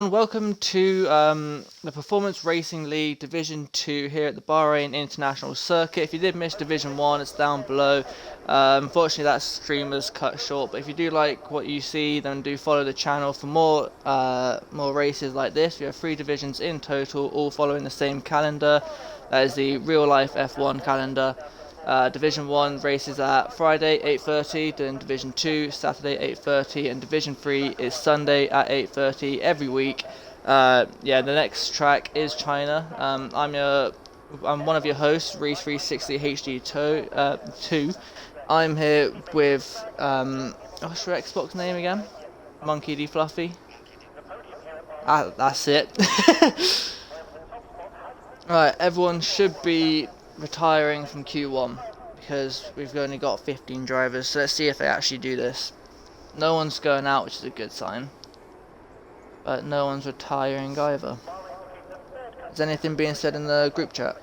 Welcome to the Performance Racing League Division 2 here at the Bahrain International Circuit. If you did miss Division 1, it's down below. Unfortunately, that stream was cut short, but if you do like what you see, then do follow the channel for more races like this. We have 3 divisions in total, all following the same calendar. That is the real-life F1 calendar. Division 1 races at Friday 8:30, then Division 2 Saturday 8:30, and Division 3 is Sunday at 8:30 every week. The next track is China. I'm one of your hosts, Reese 360 HD2. I'm here with what's your Xbox name again? Monkey D Fluffy. That's it. Right, everyone should be retiring from Q1 because we've only got 15 drivers, so let's see if they actually do this. No one's going out, which is a good sign, but no one's retiring either. Is anything being said in the group chat?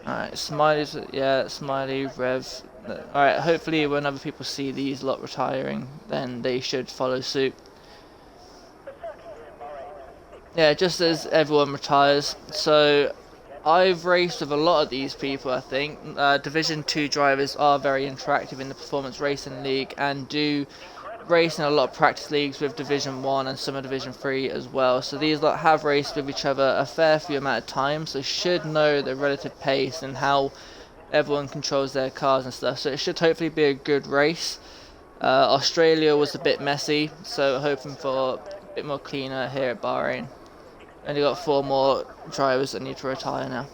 Alright, Smiley's, yeah, Smiley, Rev. Alright, hopefully when other people see these lot retiring, then they should follow suit. Yeah, just as everyone retires. So I've raced with a lot of these people, I think. Division 2 drivers are very interactive in the Performance Racing League and do race in a lot of practice leagues with Division 1 and some of Division 3 as well. So these lot have raced with each other a fair few amount of times, so should know the relative pace and how everyone controls their cars and stuff. So it should hopefully be a good race. Australia was a bit messy, so hoping for a bit more cleaner here at Bahrain. Only got 4 more drivers that need to retire now.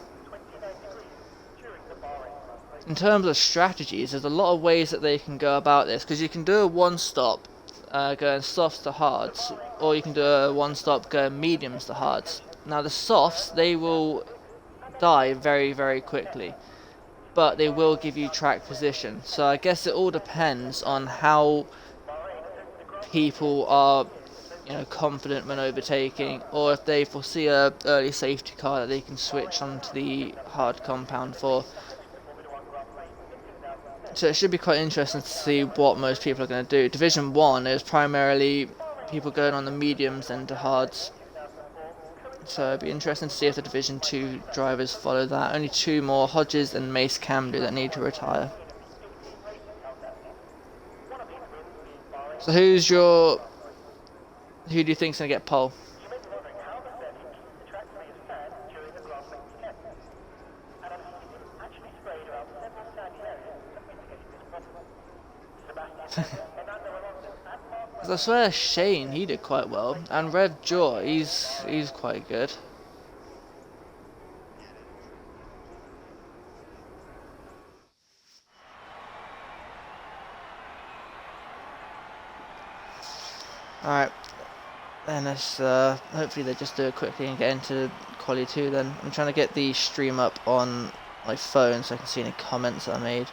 In terms of strategies, there's a lot of ways that they can go about this, because you can do a one-stop going softs to hards, or you can do a one-stop going mediums to hards. Now the softs, they will die very, very quickly, but they will give you track position. So I guess it all depends on how people are confident when overtaking, or if they foresee a early safety car that they can switch onto the hard compound for. So it should be quite interesting to see what most people are going to do. Division 1 is primarily people going on the mediums and the hards. So it'd be interesting to see if the Division 2 drivers follow that. Only 2 more, Hodges and Mace Camden, that need to retire. So who do you think's going to get pole? I swear Shane, he did quite well, and Rev Jaw, he's quite good. Alright, then let's hopefully they just do it quickly and get into quali 2 then. I'm trying to get the stream up on my phone so I can see any comments that I made.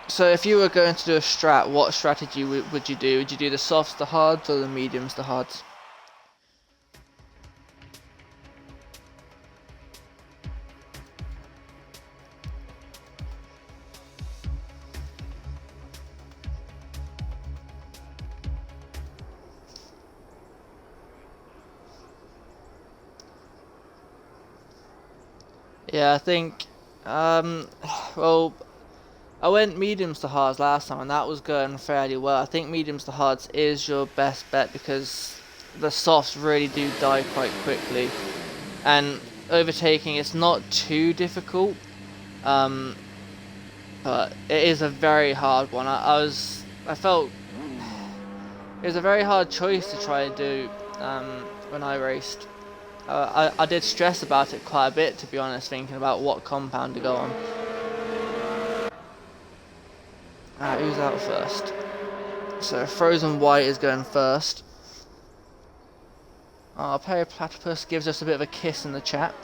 So if you were going to do a strat, what strategy would you do? Would you do the softs, the hards, or the mediums, the hards? Yeah, I think, well, I went mediums to hards last time and that was going fairly well. I think mediums to hards is your best bet because the softs really do die quite quickly. And overtaking is not too difficult, but it is a very hard one. I felt it was a very hard choice to try and do when I raced. I did stress about it quite a bit, to be honest, thinking about what compound to go on. Alright, who's out first? So Frozen White is going first. Oh, Perry Platypus gives us a bit of a kiss in the chat.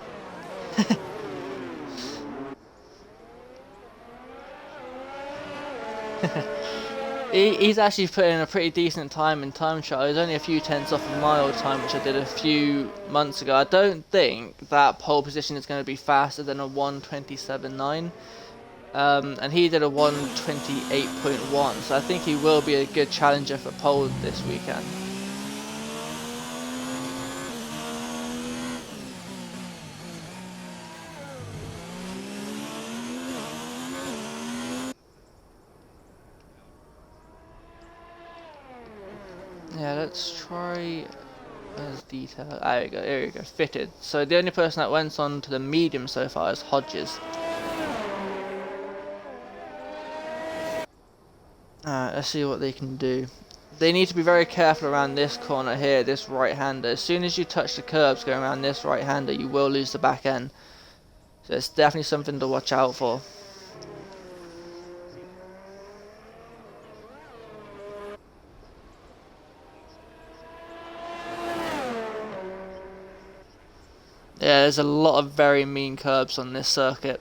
He's actually put in a pretty decent time in time trial. He's only a few tenths off of my old time, which I did a few months ago. I don't think that pole position is going to be faster than a 1:27.9. And he did a 1:28.1, so I think he will be a good challenger for pole this weekend. Yeah, let's try as detail. There we go, here we go, fitted. So the only person that went on to the medium so far is Hodges. Alright, let's see what they can do. They need to be very careful around this corner here, this right-hander. As soon as you touch the curbs going around this right-hander, you will lose the back end. So it's definitely something to watch out for. Yeah, there's a lot of very mean curbs on this circuit.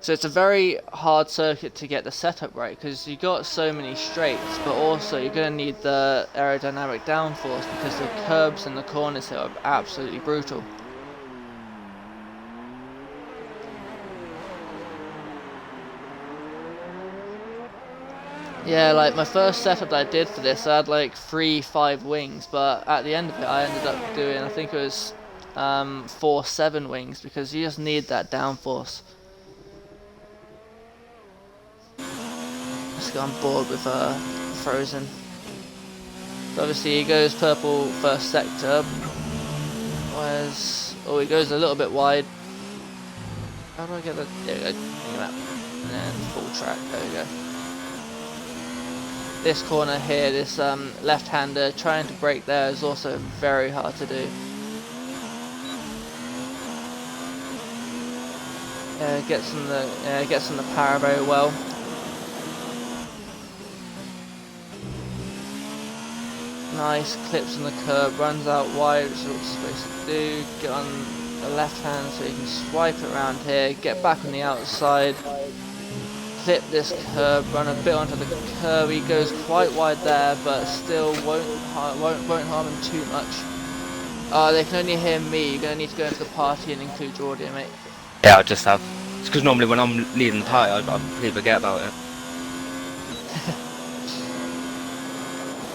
So it's a very hard circuit to get the setup right, because you've got so many straights, but also you're going to need the aerodynamic downforce, because the curbs and the corners here are absolutely brutal. Yeah, like my first setup that I did for this, I had like 3-5 wings, but at the end of it I ended up doing, I think it was 4-7 wings, because you just need that downforce. Let's go on board with Frozen. So obviously he goes purple first sector. Oh, he goes a little bit wide. How do I get that? There we go. And then full track. There we go. This corner here, this left-hander trying to brake there is also very hard to do. Gets in the power very well. Nice, clips on the curb, runs out wide, which is what you're supposed to do. Get on the left hand so you can swipe it around here, get back on the outside, clip this curb, run a bit onto the curb. He goes quite wide there, but still won't harm him too much. They can only hear me. You're going to need to go into the party and include your audio, mate. Yeah, I just have. It's because normally when I'm leading the party, I completely forget about it.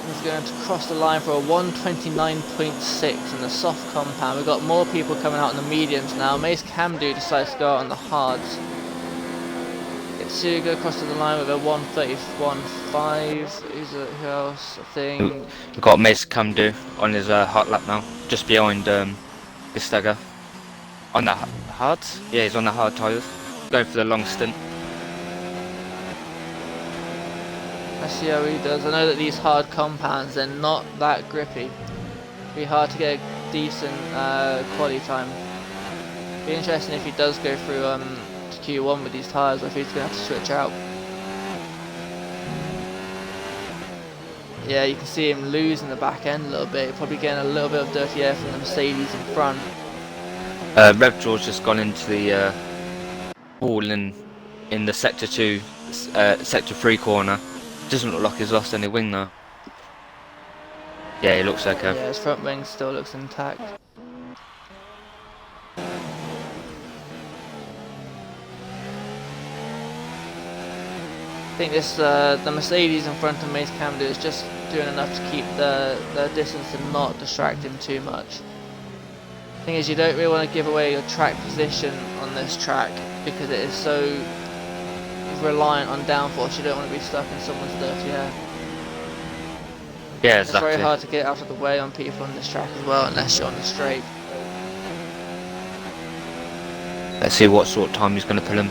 He's going to cross the line for a 1:29.6 in the soft compound. We've got more people coming out on the mediums now. Mace Camdo decides to go out on the hards. Itsuga across to the line with a 1:31.5. Who else? I think We've got Mace Camdo on his hot lap now, just behind Gistega. On the hards? Yeah, he's on the hard tyres. Going for the long stint. Let's see how he does. I know that these hard compounds, they're not that grippy. It'd be hard to get a decent quality time. Be interesting if he does go through to Q1 with these tyres, or if he's going to have to switch out. Yeah, you can see him losing the back end a little bit. Probably getting a little bit of dirty air from the Mercedes in front. Revjaw's just gone into the wall in the sector 2, sector 3 corner. Doesn't look like he's lost any wing though. Yeah, he looks okay. Yeah, his front wing still looks intact. I think this the Mercedes in front of Mace Camdo is just doing enough to keep the distance and not distract him too much. The thing is, you don't really want to give away your track position on this track because it is so reliant on downforce. You don't want to be stuck in someone's dirty air. Yeah, exactly. It's very hard to get out of the way on people on this track as well, unless you're on the straight. Let's see what sort of time he's going to pull him.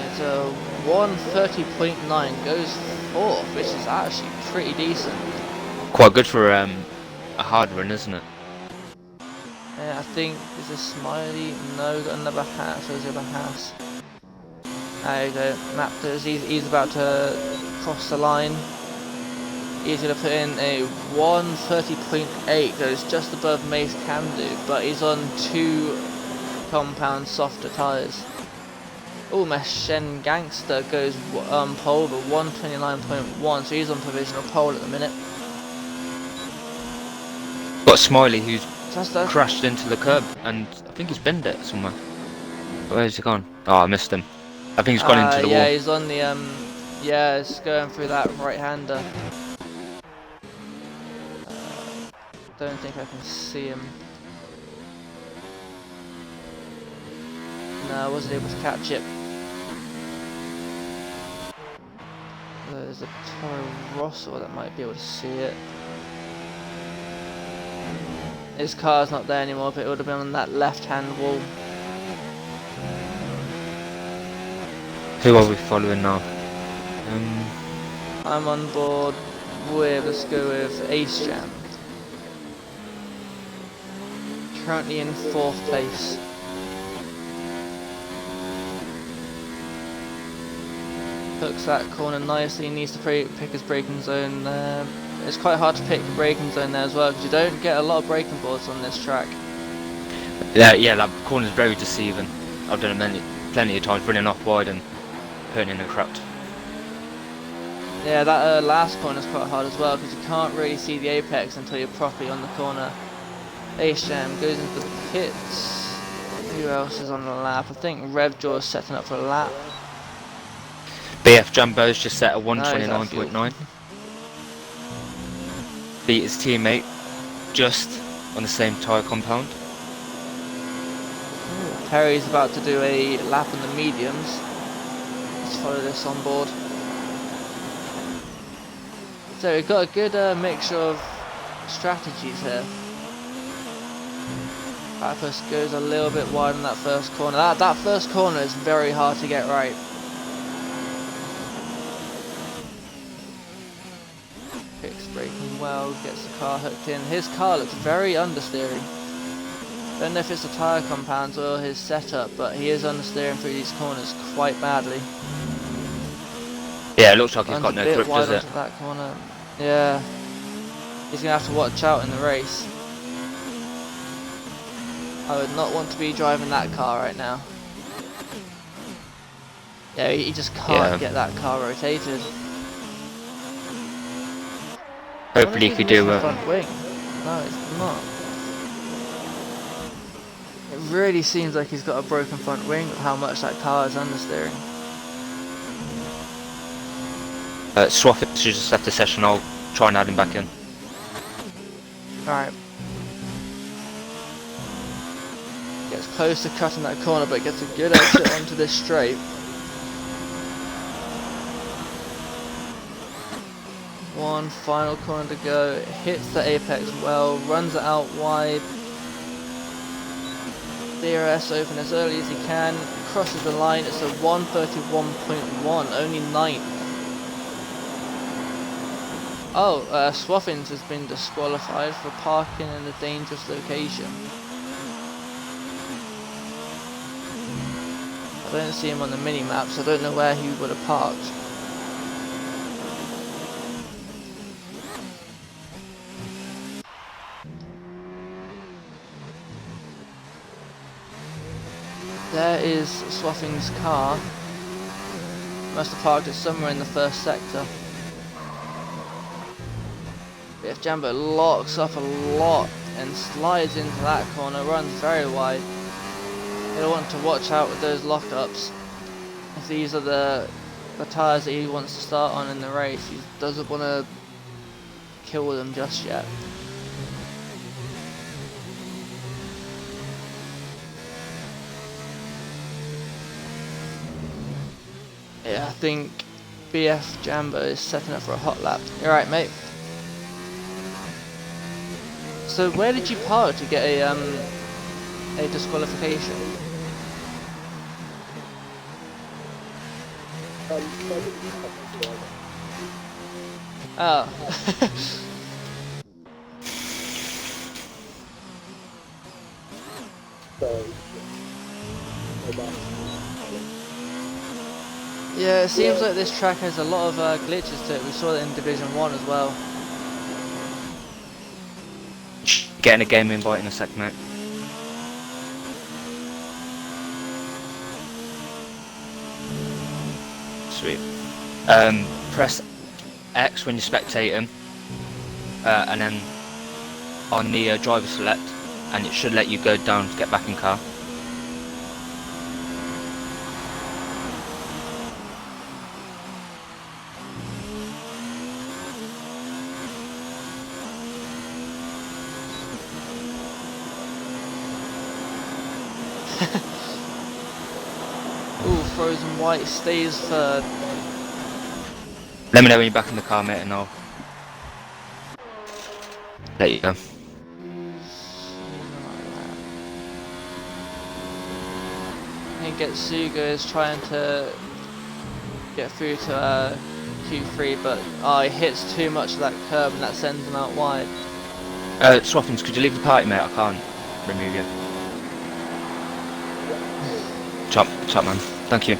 It's a 1:30.9, goes fourth, which is actually pretty decent. Quite good for a hard run, isn't it? Yeah, I think, is this Smiley? No, got another house. Where's the other house? There you go, Maptors. He's about to cross the line. He's going to put in a 1:30.8, goes just above Mace Camdo, but he's on 2 compound softer tyres. Oh, my Shen Gangster goes pole over 129.1, so he's on provisional pole at the minute. Got Smiley who's That's crashed into the curb, and I think he's binned it somewhere. Where's he gone? Oh, I missed him. I think he's gone into the yeah, wall. he's on the yeah, it's going through that right-hander. Don't think I can see him. No, I wasn't able to catch it. There's a Toro Rosso that might be able to see it. His car's not there anymore, but it would have been on that left-hand wall. Who are we following now? I'm on board with, let's go with Ace Jam. Currently in 4th place. Hooks that corner nicely, needs to pick his braking zone. It's quite hard to pick the braking zone there as well, because you don't get a lot of braking boards on this track. Yeah, that corner's very deceiving. I've done it plenty of times, running off wide and putting in a crowd. Yeah, that last corner is quite hard as well, because you can't really see the apex until you're properly on the corner. Ace Jam goes into the pits. Who else is on the lap? I think Revjaw is setting up for a lap. BF Jumbo's just set at 129.9. Beat his teammate just on the same tyre compound. Perry's about to do a lap on the mediums. Let's follow this on board. So we've got a good mixture of strategies here. Backfist goes a little bit wide on that first corner. That first corner is very hard to get right. Picks braking well, gets the car hooked in. His car looks very understeering. Don't know if it's the tyre compounds or his setup, but he is understeering through these corners quite badly. Yeah, it looks like he's got no grip, does it? That corner. Yeah, he's gonna have to watch out in the race. I would not want to be driving that car right now. Yeah, he just can't get that car rotated. Hopefully he could do the front wing. No, it's not. It really seems like he's got a broken front wing with how much that car is understeering. Swaff it should just left the session. I'll try and add him back in. Alright. Gets close to cutting that corner, but gets a good exit onto this straight. One final corner to go. Hits the apex well, runs it out wide. DRS open as early as he can. Crosses the line. It's a 131.1, only 9th. Oh, Swaffins has been disqualified for parking in a dangerous location. I don't see him on the mini-map, so I don't know where he would have parked. There is Swaffing's car. Must have parked it somewhere in the first sector. If Jambo locks up a lot and slides into that corner, runs very wide. He'll want to watch out with those lockups. If these are the tyres that he wants to start on in the race, he doesn't want to kill them just yet. Yeah, I think BF Jambo is setting up for a hot lap. You're right, mate. So where did you park to get a disqualification? Oh. Yeah, it seems like this track has a lot of glitches to it. We saw that in Division 1 as well. Getting a game invite in a sec, mate. sweet. Press X when you're spectating, and then on the driver select, and it should let you go down to get back in car. Ooh, Frozen White stays third. Let me know when you're back in the car, mate, and I'll let you go. I think Getsuga is trying to get through to Q3, but he hits too much of that curb and that sends him out wide. Swaffins, could you leave the party, mate? I can't remove you. Top man. Thank you.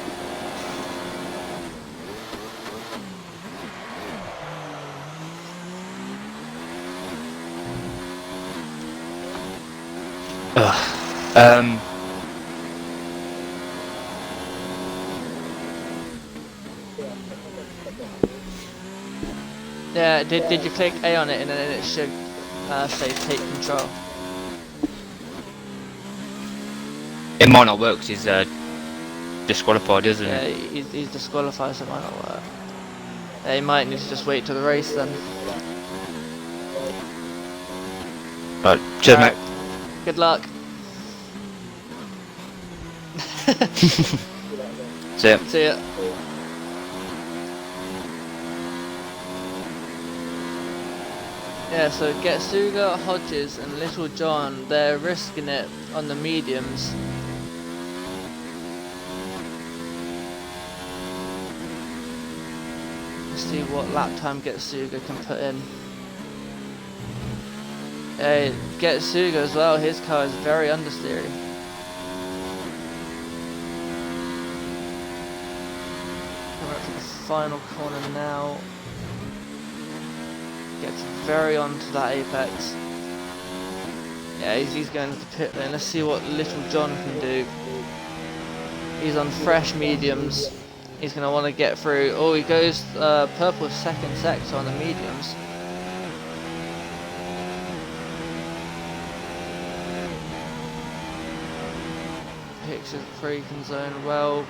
Yeah, did you click A on it and then it should say take control? It might not work because he's disqualified, isn't Yeah, it? he's disqualified, so it might not work. Yeah, he might need to just wait till the race then. Right, cheers, Alright, mate. good luck. See ya. See ya. Yeah, so Getsuga, Hodges and Little John, they're risking it on the mediums. Let's see what lap time Getsuga can put in. Yeah, Getsuga as well, his car is very understeery. Coming up to the final corner now. Gets very onto that apex. Yeah, he's going to the pit lane. Let's see what Little John can do. He's on fresh mediums. He's going to want to get through. Oh, he goes purple second sector on the mediums. Picks his braking zone well.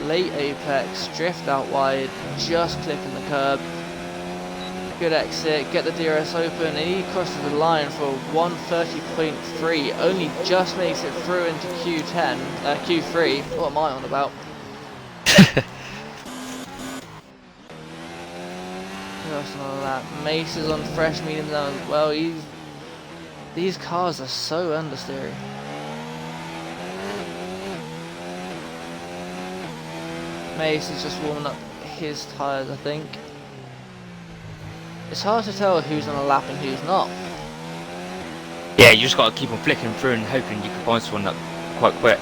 Late apex, drift out wide, just clipping the curb. Good exit, get the DRS open, and he crosses the line for 130.3. Only just makes it through into Q3. What am I on about? Just on that. Mace is on fresh medium down as well. These cars are so understeery. Mace is just warming up his tyres, I think. It's hard to tell who's on a lap and who's not. Yeah, you just got to keep on flicking through and hoping you can find someone up quite quick.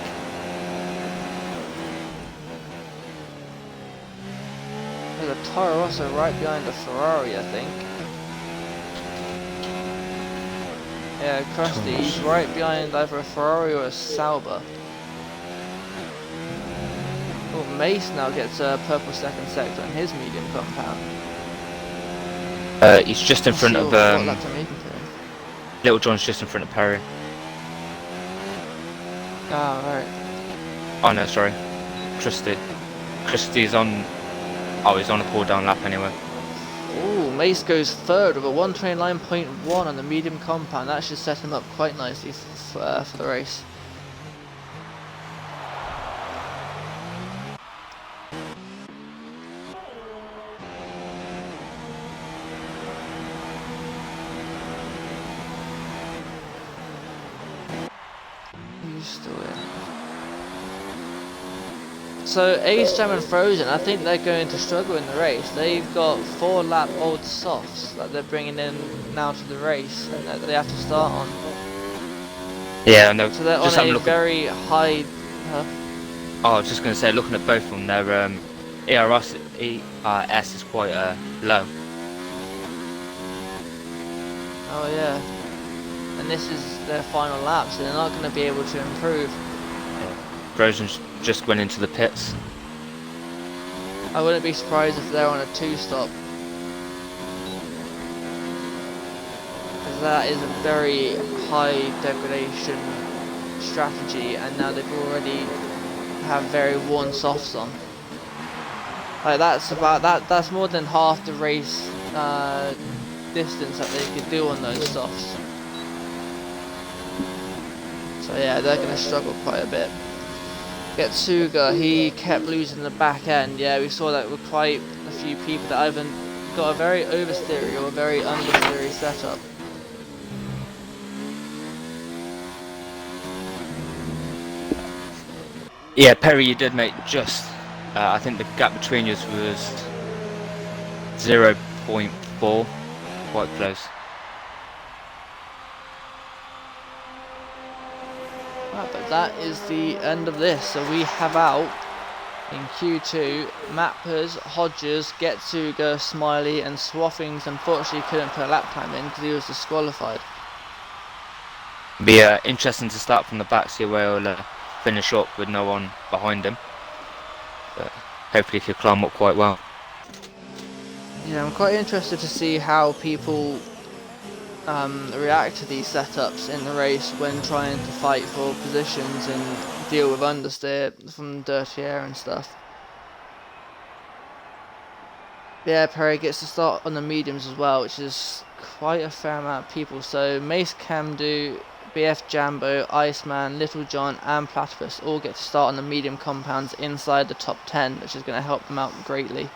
There's a Toro Rosso right behind the Ferrari, I think. Yeah, Krusty, he's right behind either a Ferrari or a Sauber. Oh, Mace now gets a purple second sector in his medium compound. He's just in front of Little John's just in front of Perry. Ah, right. Oh no, sorry. Christie's on. Oh, he's on a pull down lap anyway. Ooh, Mace goes third with a 129.1 on the medium compound. That should set him up quite nicely for the race. Still in. So Ace Jam and Frozen, I think they're going to struggle in the race. They've got 4 lap old softs that they're bringing in now to the race and that they have to start on. Yeah, no. So they're on a very high. Oh, I was just going to say, looking at both of them, their ERS is quite low. Oh yeah. And this is their final lap, so they're not going to be able to improve. Frozen's just went into the pits. I wouldn't be surprised if they're on a 2-stop. Because that is a very high degradation strategy, and now they've already have very worn softs on. Like that's more than half the race distance that they could do on those softs. So yeah, they're going to struggle quite a bit. Getsuga, he kept losing the back end. Yeah, we saw that with quite a few people that either got a very oversteery or a very understeery setup. Yeah, Perry, you did make just. I think the gap between us was 0.4, quite close. Right, but that is the end of this. So we have out in Q2 Mappers, Hodges, Getsuga, Smiley, and Swaffings unfortunately couldn't put a lap time in because he was disqualified. Be interesting to start from the back, see where he'll finish up with no one behind him. But hopefully he could climb up quite well. Yeah, I'm quite interested to see how people react to these setups in the race when trying to fight for positions and deal with understeer from dirty air and stuff. Yeah, Perry gets to start on the mediums as well, which is quite a fair amount of people. So Mace Camdo, BF Jambo, Iceman, Little John and Platypus all get to start on the medium compounds inside the top 10, which is going to help them out greatly.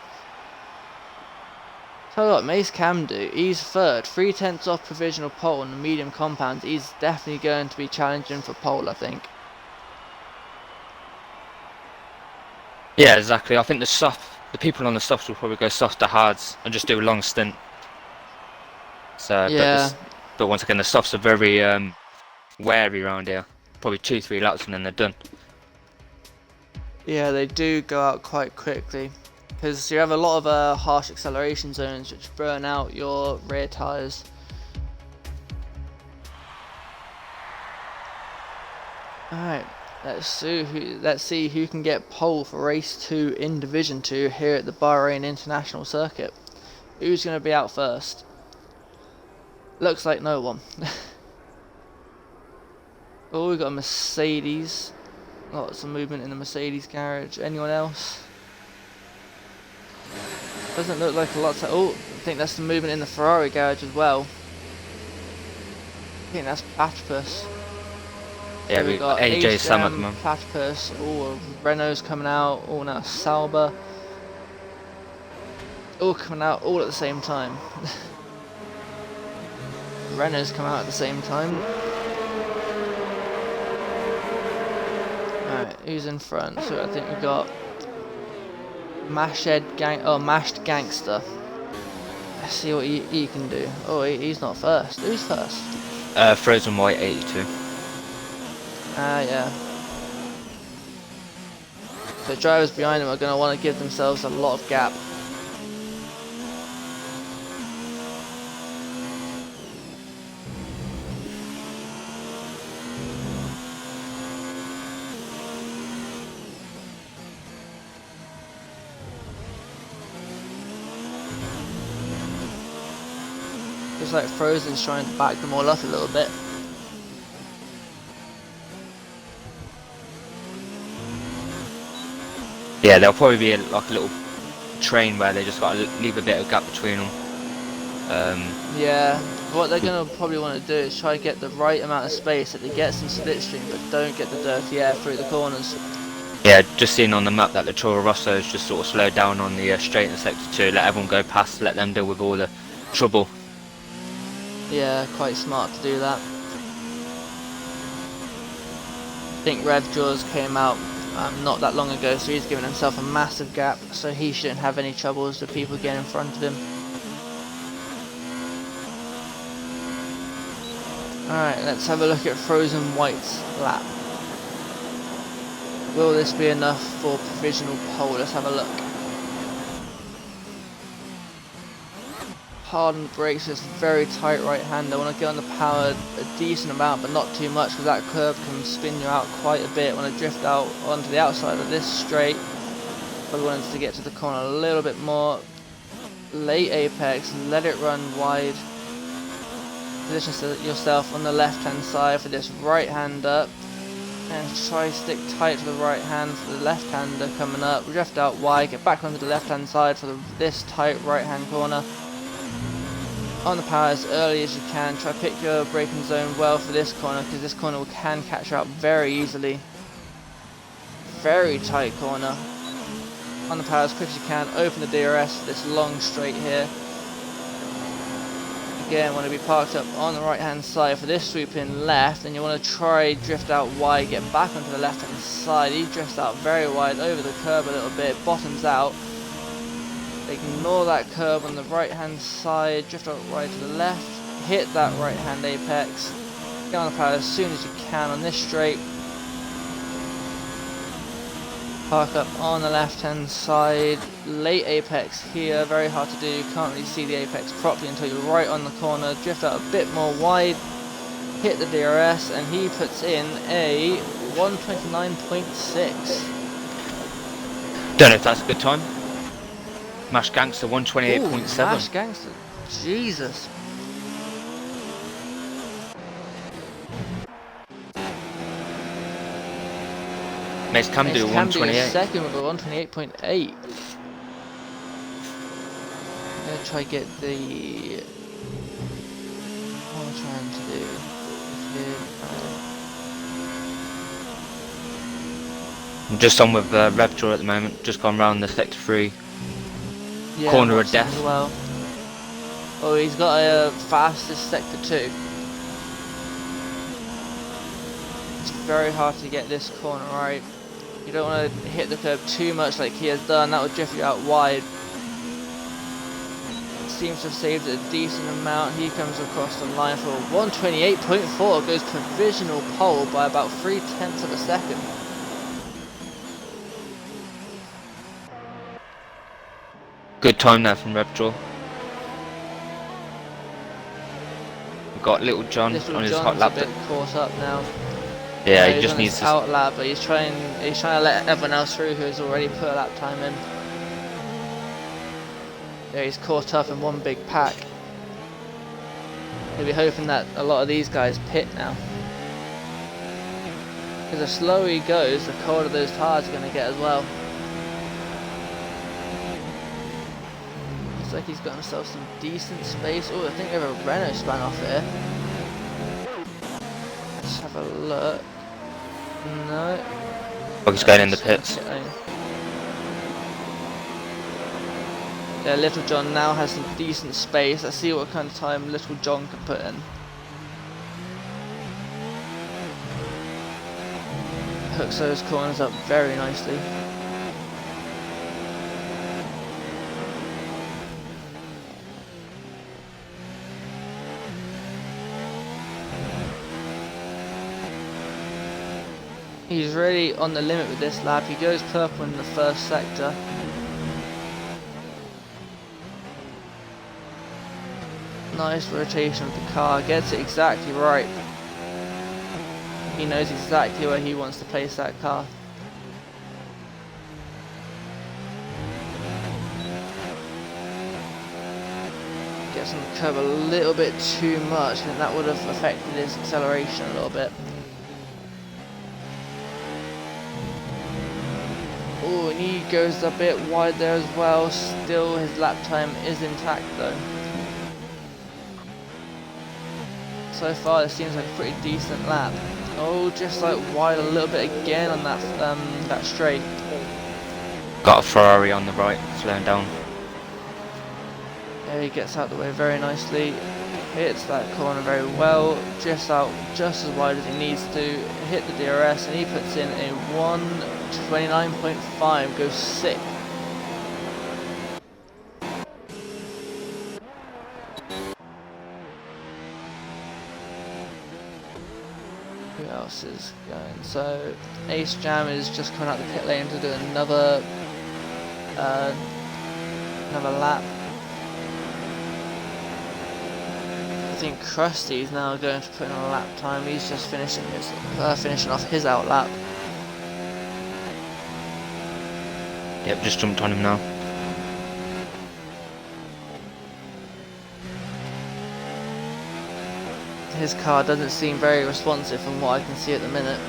So look, Mace Camdo, he's third, 3/10 off provisional pole on the medium compounds. He's definitely going to be challenging for pole, I think. Yeah, exactly. I think the people on the softs will probably go soft to hards and just do a long stint. So, Yeah. but once again, the softs are very wary around here. Probably 2-3 laps and then they're done. Yeah, they do go out quite quickly. Because you have a lot of harsh acceleration zones which burn out your rear tyres. Alright, let's see who can get pole for race 2 in Division 2 here at the Bahrain International Circuit. Who's going to be out first? Looks like no one. Oh, we've got a Mercedes. Lots of movement in the Mercedes garage. Anyone else? Doesn't look like a lot to... Oh, I think that's the movement in the Ferrari garage as well. I think that's Platypus. Yeah, So we got AJ Sam at the moment. Platypus. Oh, Renault's coming out. Oh, now Sauber. All coming out all at the same time. Renault's come out at the same time. Alright, who's in front? So I think we've got Mashed Gangster. Let's see what he can do. Oh, he's not first. Who's first? Frozen White 82. Ah, yeah. So drivers behind him are going to want to give themselves a lot of gap. Looks like Frozen's trying to back them all up a little bit. Yeah, there'll probably be like a little train where they just got to leave a bit of gap between them. Yeah, what they're going to probably want to do is try to get the right amount of space that they get some slipstream but don't get the dirty air through the corners. Yeah, just seeing on the map that the Toro Rosso's just sort of slowed down on the straight in sector 2, let everyone go past, let them deal with all the trouble. Yeah, quite smart to do that. I think Revjaws came out not that long ago, so he's given himself a massive gap, so he shouldn't have any troubles with people getting in front of him. Alright, let's have a look at Frozen White's lap. Will this be enough for provisional pole? Let's have a look. Hard on the brakes, it's very tight right hand. I want to get on the power a decent amount but not too much because that curve can spin you out quite a bit. When I drift out onto the outside of this straight, but we wanted to get to the corner a little bit more. Late apex, let it run wide. Position yourself on the left hand side for this right hand up, and try to stick tight to the right hand for the left hander coming up. Drift out wide, get back onto the left hand side for this tight right hand corner. On the power as early as you can. Try to pick your braking zone well for this corner, because this corner can catch you out very easily. Very tight corner. On the power as quick as you can. Open the DRS for this long straight here. Again, want to be parked up on the right hand side for this swoop in left, and you want to try drift out wide, get back onto the left hand side. He drifts out very wide over the curb a little bit, bottoms out. Ignore that curb on the right hand side, drift out right to the left, hit that right hand apex, get on the power as soon as you can on this straight. Park up on the left hand side, late apex here, very hard to do, you can't really see the apex properly until you're right on the corner. Drift out a bit more wide, hit the DRS, and he puts in a 129.6. Don't know if that's a good time. Mash Gangster 128.7. Mash Gangster, Jesus. Mace can do 128. Second with a 128.8. I'm gonna try get the. What am I trying to do? I'm just on with Revdraw at the moment. Just gone round the sector 3 corner of death. As well. Oh, he's got a fastest sector 2. It's very hard to get this corner right. You don't want to hit the curb too much like he has done, that would drift you out wide. Seems to have saved a decent amount. He comes across the line for 128.4, goes provisional pole by about 0.3 of a second. Good time there from Revdraw. We've got Little John on his hot lap. A bit caught up now. Yeah, he just needs to out lap, but he's trying to let everyone else through who's already put a lap time in. Yeah, he's caught up in one big pack. He'll be hoping that a lot of these guys pit now. Because the slower he goes, the colder those tyres are going to get as well. Looks like he's got himself some decent space. Oh, I think we have a Renault span off here. Let's have a look. No. Oh, he's going in the pits. Yeah, Little John now has some decent space. Let's see what kind of time Little John can put in. Hooks those corners up very nicely. He's really on the limit with this lap. He goes purple in the first sector. Nice rotation of the car, gets it exactly right. He knows exactly where he wants to place that car. Gets on the curb a little bit too much, and that would have affected his acceleration a little bit. Oh, and he goes a bit wide there as well. Still, his lap time is intact though. So far, this seems like a pretty decent lap. Oh, just like wide a little bit again on that that straight. Got a Ferrari on the right, slowing down. There he gets out the way very nicely. Hits that corner very well. Just out just as wide as he needs to. Hit the DRS, and he puts in a 129.5. Goes sick. Who else is going? So Ace Jam is just coming out the pit lane to do another lap. I think Krusty's now going to put in a lap time. He's just finishing off his out lap. Yep, just jumped on him now. His car doesn't seem very responsive from what I can see at the minute.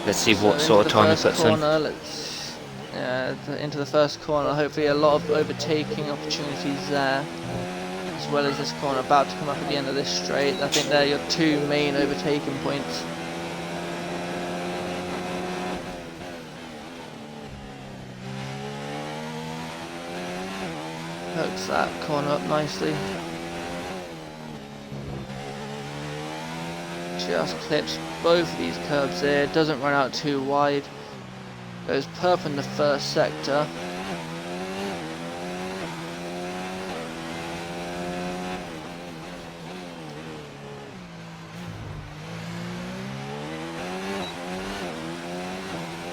Let's see what sort of time he puts in. Into the first corner. Hopefully a lot of overtaking opportunities there, as well as this corner about to come up at the end of this straight. I think they're your two main overtaking points. Hooks that corner up nicely. Just clips both of these curbs there, doesn't run out too wide. Goes perp in the first sector.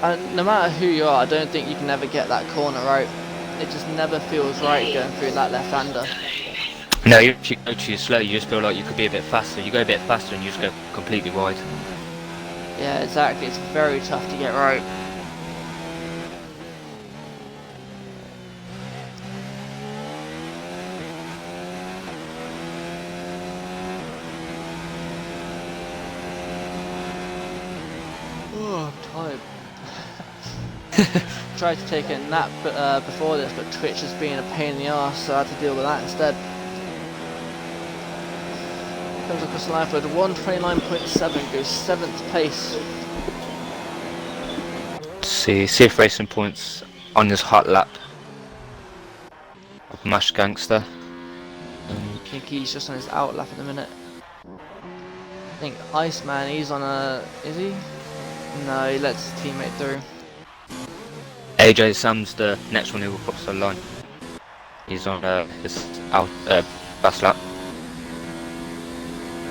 And no matter who you are, I don't think you can ever get that corner right. It just never feels right going through that left-hander. No, if you go too slow, you just feel like you could be a bit faster. You go a bit faster and you just go completely wide. Yeah, exactly. It's very tough to get right. Oh, I'm tired. Tried to take a nap before this, but Twitch has been a pain in the arse, so I had to deal with that instead. Comes across the line for 129.7, goes 7th pace. See if racing points on this hot lap of Mash Gangster. Kinky's just on his out lap at the minute. I think Iceman, he's on a... is he? No, he lets his teammate through. AJ Sam's the next one who will cross the line. He's on his out fast lap.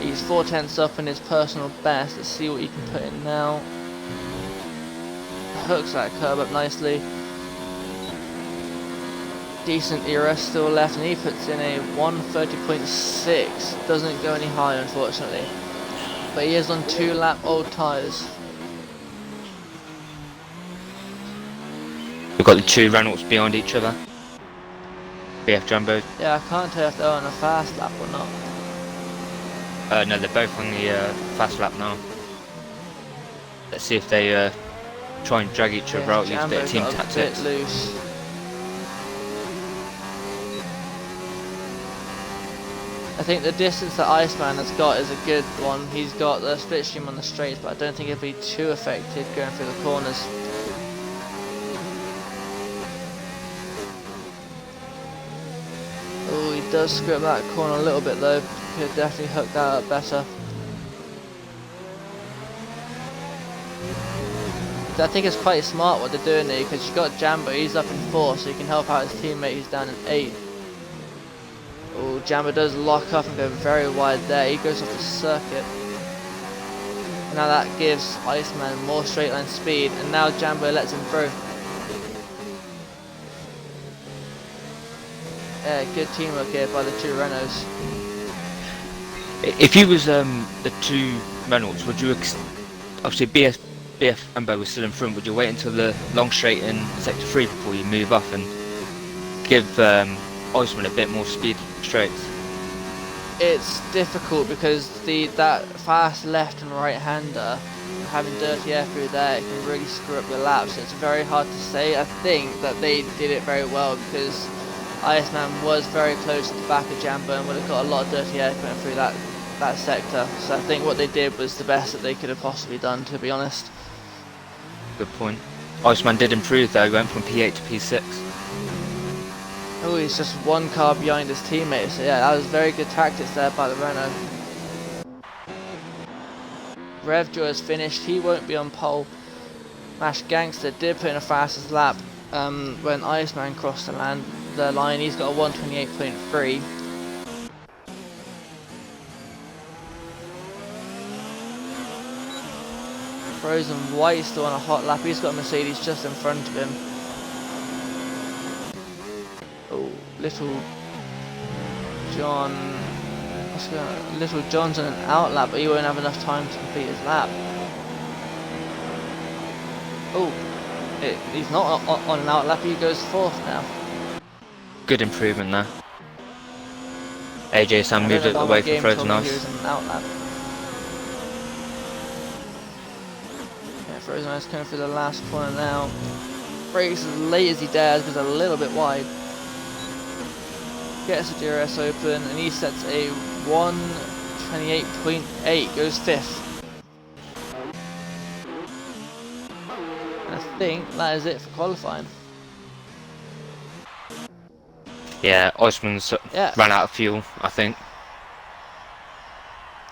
He's 4/10 up in his personal best. Let's see what he can put in now. Hooks that curb up nicely. Decent ERS still left, and he puts in a 130.6. Doesn't go any higher, unfortunately. But he is on 2-lap old tyres. We've got the two Reynolds behind each other. BF Jumbo. Yeah, I can't tell if they're on a fast lap or not. No, they're both on the fast lap now. Let's see if they try and drag each other out, use a bit of team tactics. A bit loose. I think the distance that Iceman has got is a good one. He's got the slipstream on the straights, but I don't think it'll be too effective going through the corners. Oh, he does screw up that corner a little bit though. Could definitely hook that up better. I think it's quite smart what they're doing there, because you've got Jambo, he's up in 4, so he can help out his teammate who's down in 8. Oh, Jambo does lock up and go very wide there. He goes off the circuit. Now that gives Iceman more straight line speed, and now Jambo lets him through. Yeah, good teamwork here by the two Renaults. If you was the two Reynolds, would you obviously BF Ambo was still in front? Would you wait until the long straight in sector 3 before you move off and give Iceman a bit more speed straights? It's difficult because that fast left and right hander, having dirty air through there, it can really screw up the laps. So it's very hard to say. I think that they did it very well because Iceman was very close to the back of Jambo and would have got a lot of dirty air coming through that sector. So I think what they did was the best that they could have possibly done, to be honest. Good point. Iceman did improve though, he went from P8 to P6. Oh, he's just one car behind his teammates. So yeah, that was very good tactics there by the Renault. Revjoy has finished, he won't be on pole. Mash Gangster did put in a fastest lap when Iceman crossed the line. He's got a 128.3. Frozen White still on a hot lap. He's got a Mercedes just in front of him. Oh, Little John. What's going on? Little John's on an out lap, but he won't have enough time to complete his lap. Oh, he's not on an out lap. He goes fourth now. Good improvement there. AJ Sam moved it away from Frozen Ice. He was on an out lap. Yeah, Frozen Ice coming through the last corner now. Brakes as late as he dares because a little bit wide. Gets the DRS open and he sets a 1:28.8, goes fifth. And I think that is it for qualifying. Yeah, Iceman's ran out of fuel, I think.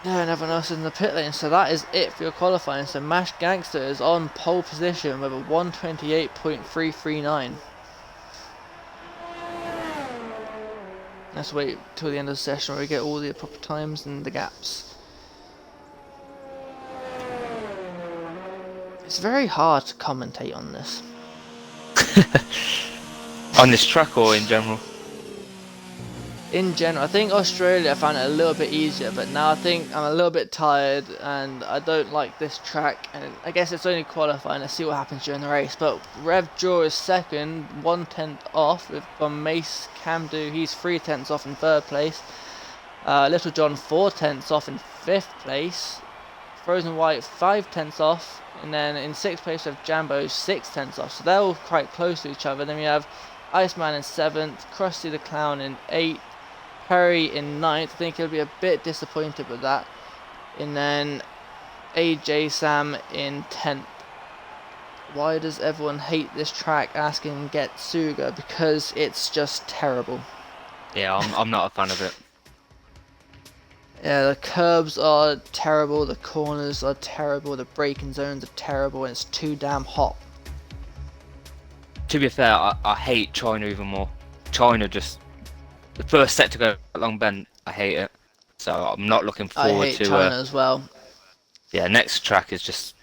Yeah, and everyone else is in the pit lane, so that is it for your qualifying. So Mash Gangster is on pole position with a 1:28.339. Let's wait till the end of the session where we get all the proper times and the gaps. It's very hard to commentate on this. On this track or in general? In general, I think Australia I found it a little bit easier, but now I think I'm a little bit tired and I don't like this track, and I guess it's only qualifying. Let's see what happens during the race. But Rev Jaw is second, 1/10 off from Mace Camdo. He's 3/10 off in third place. Little John 4/10 off in fifth place. Frozen White 5/10 off, and then in sixth place we have Jambo 6/10 off. So they're all quite close to each other. Then we have Iceman in seventh, Krusty the Clown in eighth. Perry in ninth. I think he'll be a bit disappointed with that. And then AJ Sam in 10th. Why does everyone hate this track? Asking Getsuga, because it's just terrible. Yeah, I'm not a fan of it. Yeah, the curbs are terrible, the corners are terrible, the braking zones are terrible, and it's too damn hot. To be fair, I hate China even more. China just... The first set to go along bend, I hate it. So I'm not looking forward to... I hate China as well. Yeah, next track is just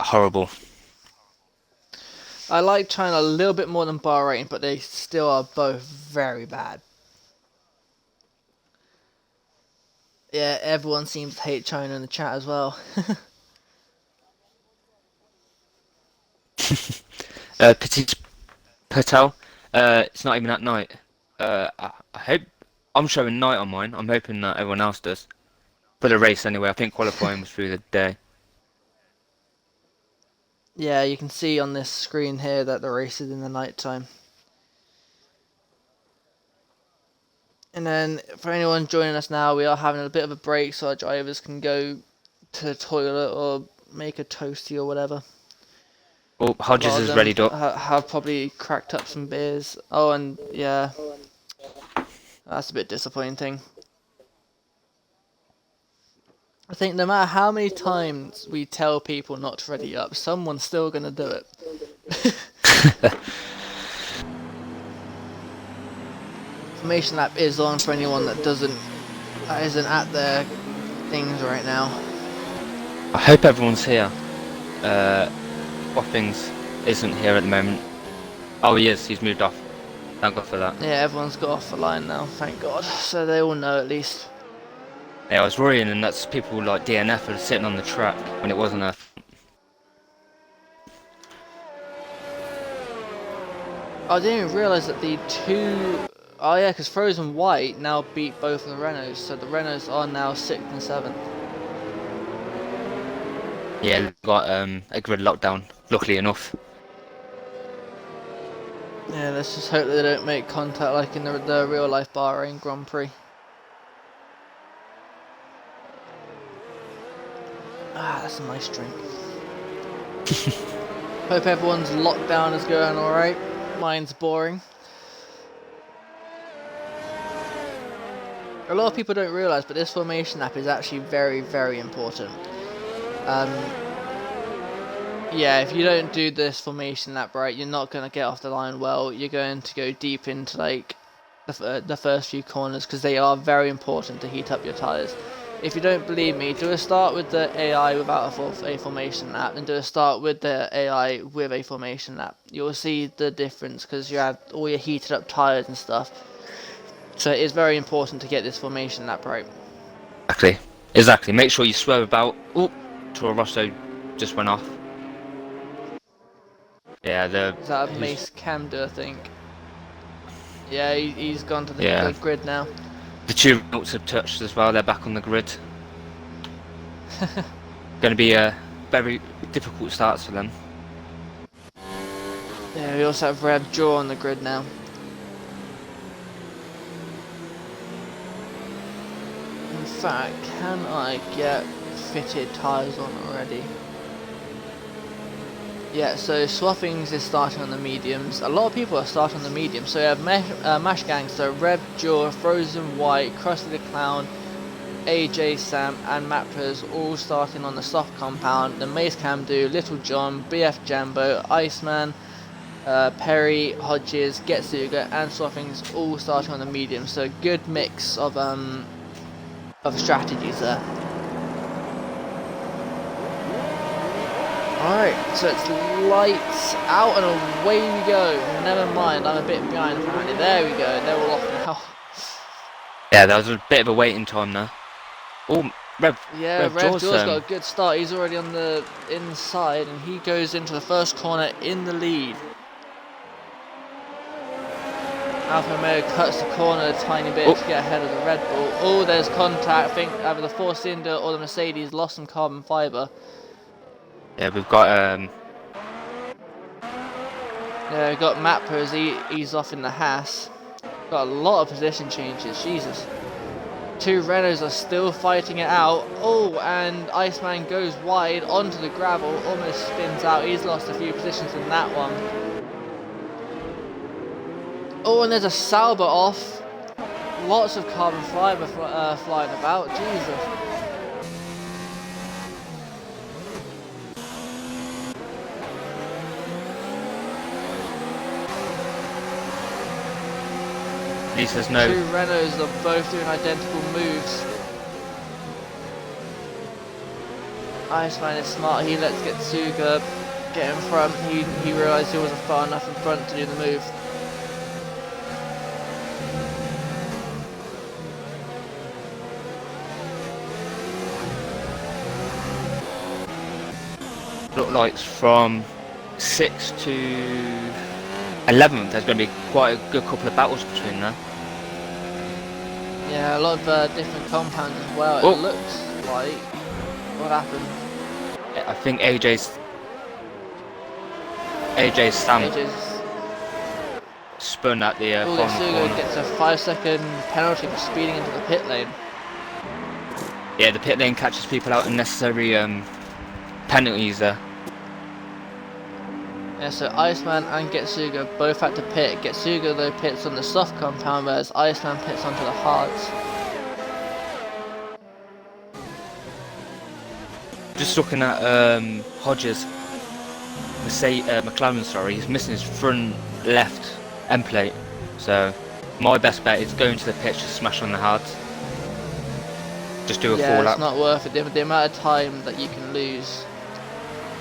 horrible. I like China a little bit more than Bahrain, but they still are both very bad. Yeah, everyone seems to hate China in the chat as well. Petit Patel, it's not even at night. I hope I'm showing night on mine. I'm hoping that everyone else does. For the race anyway, I think qualifying was through the day. Yeah, you can see on this screen here that the race is in the night time. And then for anyone joining us now, we are having a bit of a break so our drivers can go to the toilet or make a toasty or whatever. Oh, Hodges is readied up. Have probably cracked up some beers. Oh, and yeah, that's a bit disappointing. I think no matter how many times we tell people not to ready up, someone's still gonna do it. Information lap is on for anyone that isn't at their things right now. I hope everyone's here. Wappings isn't here at the moment. Oh, he is. He's moved off. Thank God for that. Yeah, everyone's got off the line now, thank God. So they all know at least. Yeah, I was worrying, and that's people like DNF are sitting on the track when it wasn't a... I didn't even realise that the two... Oh yeah, because Frozen White now beat both of the Renaults, so the Renaults are now 6th and 7th. Yeah, they've got a grid lockdown, luckily enough. Yeah, let's just hope that they don't make contact like in the real life Bahrain Grand Prix. Ah, that's a nice drink. Hope everyone's lockdown is going alright. Mine's boring. A lot of people don't realise, but this formation app is actually very, very important. Yeah, if you don't do this formation lap right, you're not going to get off the line well. You're going to go deep into like the first few corners because they are very important to heat up your tyres. If you don't believe me, do a start with the AI without a formation lap, and do a start with the AI with a formation lap. You'll see the difference because you have all your heated up tires and stuff. So it is very important to get this formation lap right. Exactly. Make sure you swerve about. Oh, Toro Rosso just went off. Yeah, Is that a Mace Camden, I think? Yeah, he's gone to the grid now. The two Renaults have touched as well. They're back on the grid. Going to be a very difficult starts for them. Yeah, we also have Rev Jaw on the grid now. In fact, can I get fitted tyres on already? Yeah, so Swaffings is starting on the mediums. A lot of people are starting on the mediums. So we have Mash Gangster, Rev Jaw, Frozen White, Krusty the Clown, AJ Sam and Mappers all starting on the soft compound. The Mace Camdu, Little John, BF Jambo, Iceman, Perry, Hodges, Getsuga and Swaffings all starting on the medium. So a good mix of strategies there. Alright, so it's lights out and away we go. Never mind, I'm a bit behind apparently. There we go, they're all off now. Yeah, that was a bit of a waiting time there. Oh, Rev Jaw's got a good start. He's already on the inside and he goes into the first corner in the lead. Alfa Romeo cuts the corner a tiny bit to get ahead of the Red Bull. Oh, there's contact. I think either the four cylinder or the Mercedes lost some carbon fibre. Yeah, we've got Yeah, we've got Mapper as he's off in the Haas. Got a lot of position changes, Jesus. Two Renaults are still fighting it out. Oh, and Iceman goes wide onto the gravel, almost spins out. He's lost a few positions in that one. Oh, and there's a Sauber off. Lots of carbon fibre flying about, Jesus. At least there's no... Two Renaults are both doing identical moves. Iceman is smart, he lets Getsuga get in front. He realised he wasn't far enough in front to do the move. Look like from 6th to 11th, there's going to be quite a good couple of battles between them. Yeah, a lot of different compounds as well. It looks like. What happened? I think AJ's spun at the final corner. Gets a 5-second penalty for speeding into the pit lane. Yeah, the pit lane catches people out unnecessary penalties there. Yeah, so Iceman and Getsuga both had to pit. Getsuga though pits on the soft compound, whereas Iceman pits onto the hards. Just looking at Hodges, McLaren, sorry, he's missing his front left end plate. So my best bet is going to the pitch to smash on the hards. Just do a full lap. Yeah, it's not worth it. The amount of time that you can lose.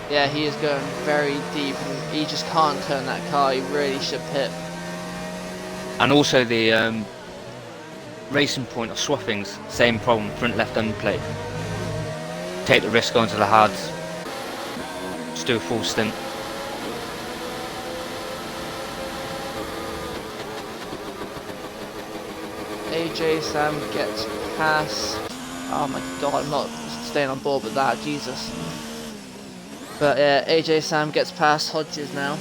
Yeah, he is going very deep and he just can't turn that car. He really should pit. And also the racing point of Swaffings, same problem, front left end plate. Take the risk going to the hards. Just do a full stint. AJ Sam gets past. Oh my god, I'm not staying on board with that, Jesus. But yeah, AJ Sam gets past Hodges now. I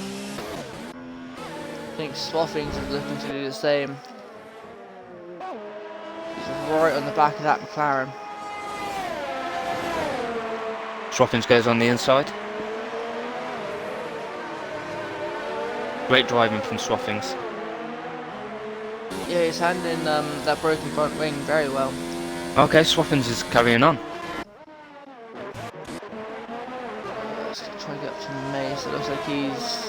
think Swaffings is looking to do the same. He's right on the back of that McLaren. Swaffings goes on the inside. Great driving from Swaffings. Yeah, he's handling that broken front wing very well. Okay, Swaffings is carrying on. Let's try and get up to Mace. It looks like he's...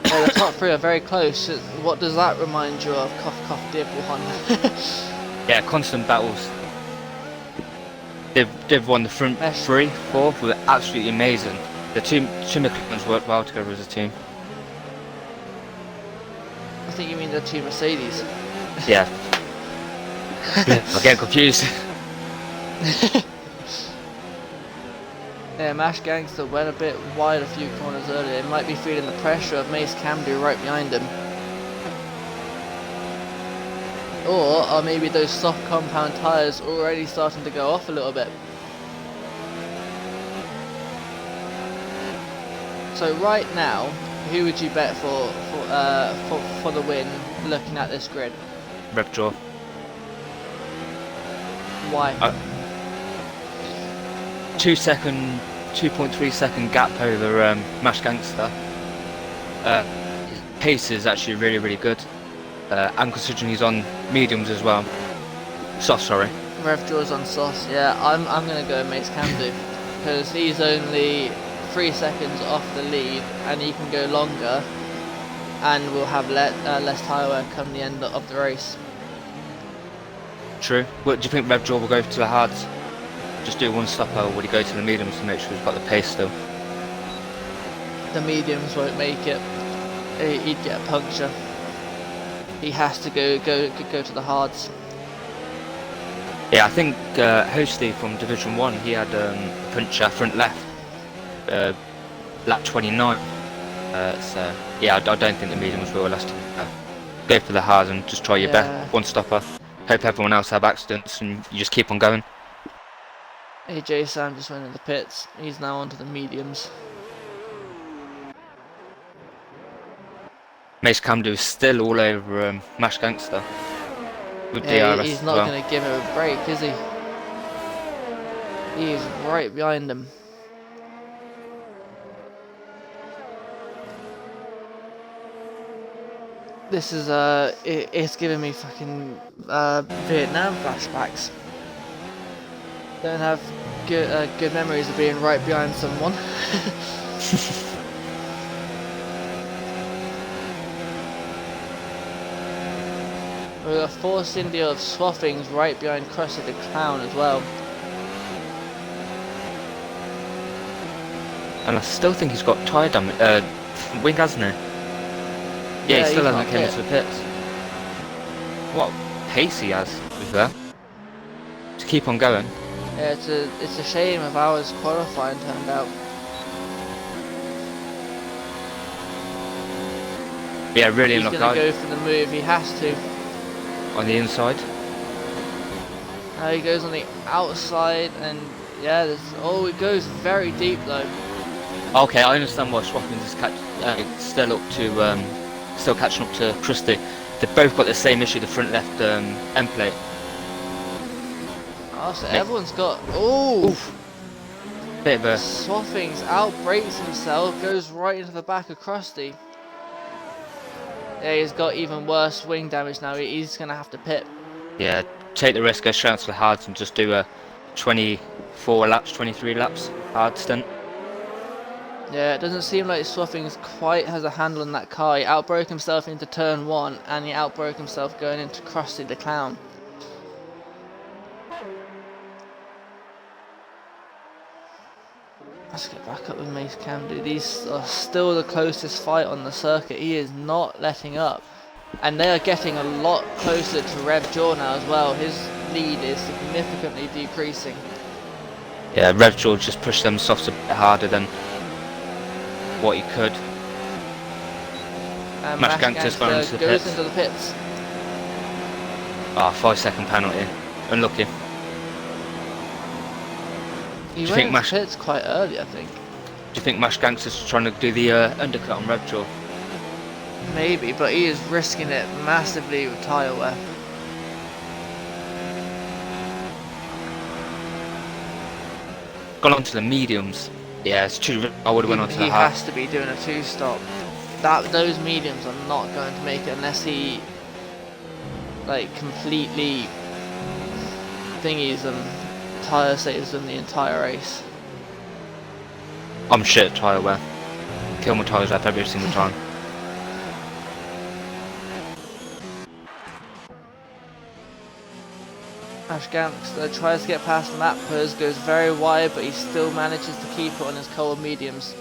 The top three are very close. What does that remind you of? Cough, cough, dibble, Yeah, constant battles. They've won the front Mesh. 3, 4 were absolutely amazing. The two McLarens worked well together as a team. I think you mean the two Mercedes. Yeah. I'm getting confused. Yeah, Mash Gangster went a bit wide a few corners earlier. He might be feeling the pressure of Mace Camdu right behind him. Or maybe those soft compound tyres already starting to go off a little bit. So right now, who would you bet for the win looking at this grid? Revjaw. Why? 2.3 second gap over Mash Gangster. His pace is actually really, really good. And considering he's on mediums as well. Soft, sorry. Revjaw's on sauce. Yeah, I'm gonna go Mace Camdu because he's only 3 seconds off the lead and he can go longer, and we'll have less tyre wear come the end of the race. True. What do you think Revjaw will go to the hards? Just do one stopper, or would he go to the mediums to make sure he's got the pace still? The mediums won't make it. He'd get a puncture. He has to go to the hards. Yeah, I think Hosty from Division 1, he had a puncture front left, lap 29. So, yeah, I don't think the mediums will last. Go for the hards and just try your best, one stopper. Hope everyone else have accidents and you just keep on going. AJ Sam just went in the pits. He's now onto the mediums. Mace Camdu is still all over Mash Gangster. With Yeah, DRS he's not going to give him a break, is he? He's right behind him. This is it's giving me fucking Vietnam flashbacks. Don't have good memories of being right behind someone. We've got forced India of Swaffings right behind Crusty the Clown as well. And I still think he's got tyre damage, wing, hasn't he? Yeah, he still hasn't come into the pits. What pace he has, to be fair. To keep on going. Yeah, it's a shame of ours qualifying turned out. Yeah, really He's unlucky. gonna go for the move, he has to. On the inside. He goes on the outside, and yeah, it goes very deep though. Okay, I understand why Swappings is still catching up to Krusty. They've both got the same issue, the front left end plate. Oh, so everyone's got... Oh! Bit of a... Swaffings outbrakes himself, goes right into the back of Krusty. Yeah, he's got even worse wing damage now. He's going to have to pit. Yeah, take the risk, go straight to the hards and just do a 24 laps, 23 laps hard stint. Yeah, it doesn't seem like Swaffings quite has a handle on that car. He outbroke himself into turn 1 and he outbroke himself going into Krusty the Clown. Let's get back up with Mace Camdu. These are still the closest fight on the circuit. He is not letting up. And they are getting a lot closer to Revjaw now as well. His lead is significantly decreasing. Yeah, Revjaw just pushed them softs a bit harder than what he could. And Mash Gangster's gone into the goes pits. into the pits. 5-second penalty. Unlucky. He went into the pits quite early, I think. Do you think Mash Gangster's trying to do the undercut on Revjaw? Maybe, but he is risking it massively with tyre wear. Gone on to the mediums. Yeah, it's true. I would have went on to the He hard. has to be doing a 2-stop. Those mediums are not going to make it unless he like completely thingies them, tyre saves them the entire race. I'm shit at tyre wear. Kill my tyres up every single time. Ash Gangster tries to get past Mappers, goes very wide, but he still manages to keep it on his cold mediums.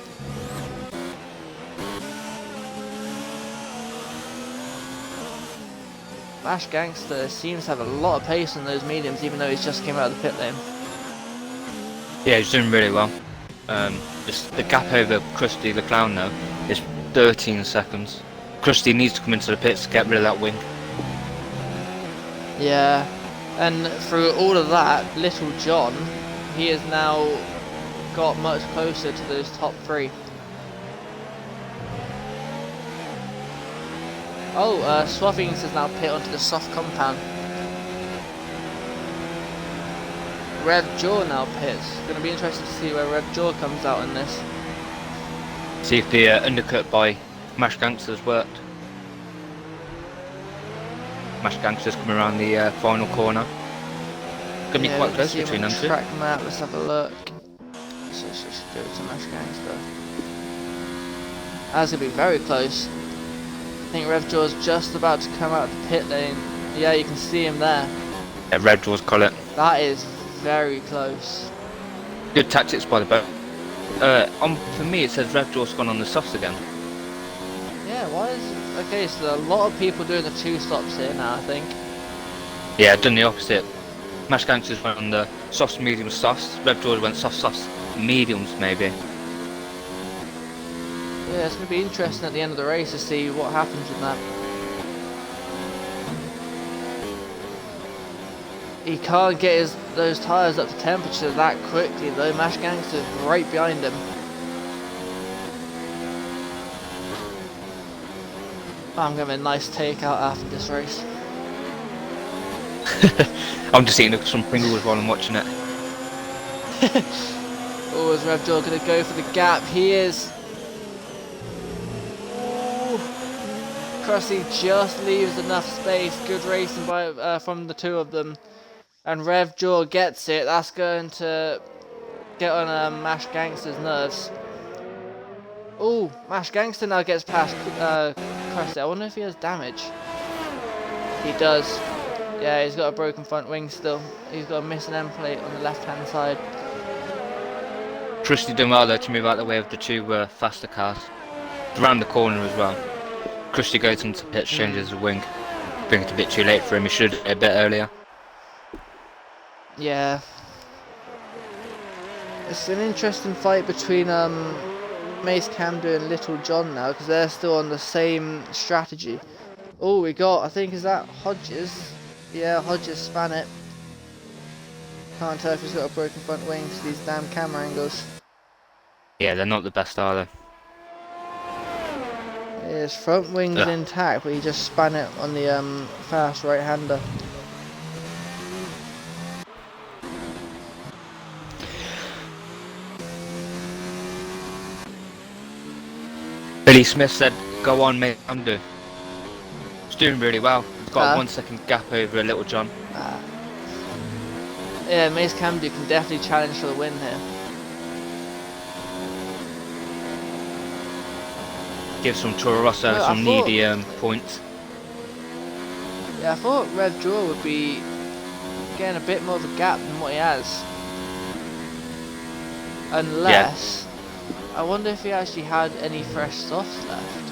Ash Gangster seems to have a lot of pace on those mediums, even though he's just came out of the pit lane. Yeah, he's doing really well. Just the gap over Krusty the Clown now is 13 seconds. Krusty needs to come into the pits to get rid of that wing. Yeah, and through all of that, Little John, he has now got much closer to those top three. Oh, Swaffings has now pit onto the soft compound. Rev Jaw now pits. Going to be interesting to see where Rev Jaw comes out in this. See if the undercut by Mash Gangsters worked. Mash Gangsters coming around the final corner. Gonna be quite close between them two. Track map, let's have a look. So let's just go to Mash Gangster. That's gonna be very close. I think Rev Jaw's just about to come out of the pit lane. Yeah, you can see him there. Yeah, Red Jaw's got it. That is very close. Good tactics by the boat. For me, it says Rev Jaw's gone on the softs again. Yeah, why is... Okay, so a lot of people doing the two stops here now, I think. Yeah, done the opposite. Mash Gangsters went on the softs, mediums, softs. Rev Jaws went softs, mediums maybe. Yeah, it's going to be interesting at the end of the race to see what happens in that. He can't get those tyres up to temperature that quickly though. Mash Gangster's right behind him. I'm going to have a nice takeout after this race. I'm just eating some Pringles while I'm watching it. Oh, is Rev Jaw going to go for the gap? He is. Krusty just leaves enough space. Good racing by from the two of them. And Rev Jaw gets it. That's going to get on Mash Gangster's nerves. Oh, Mash Gangster now gets past Krusty. I wonder if he has damage. He does. Yeah, he's got a broken front wing still. He's got a missing end plate on the left hand side. Krusty done well though to move out the way of the two faster cars. Around the corner as well. Krusty goes into pits, changes the wing. I think it's a bit too late for him, he should a bit earlier. Yeah. It's an interesting fight between Mace Camden and Little John now, because they're still on the same strategy. Oh, we got, I think, is that Hodges? Yeah, Hodges span it. Can't tell if he's got a broken front wing because these damn camera angles. Yeah, they're not the best, are they? His front wing's intact, but he just span it on the fast right-hander. Billy Smith said, "Go on, mate, undo." He's doing really well. He's got a 1 second gap over Little John. Yeah, Mace Camden can definitely challenge for the win here. Give some Toro Rosso some needy points. Yeah, I thought Rev Jaw would be getting a bit more of a gap than what he has. Unless, I wonder if he actually had any fresh softs left.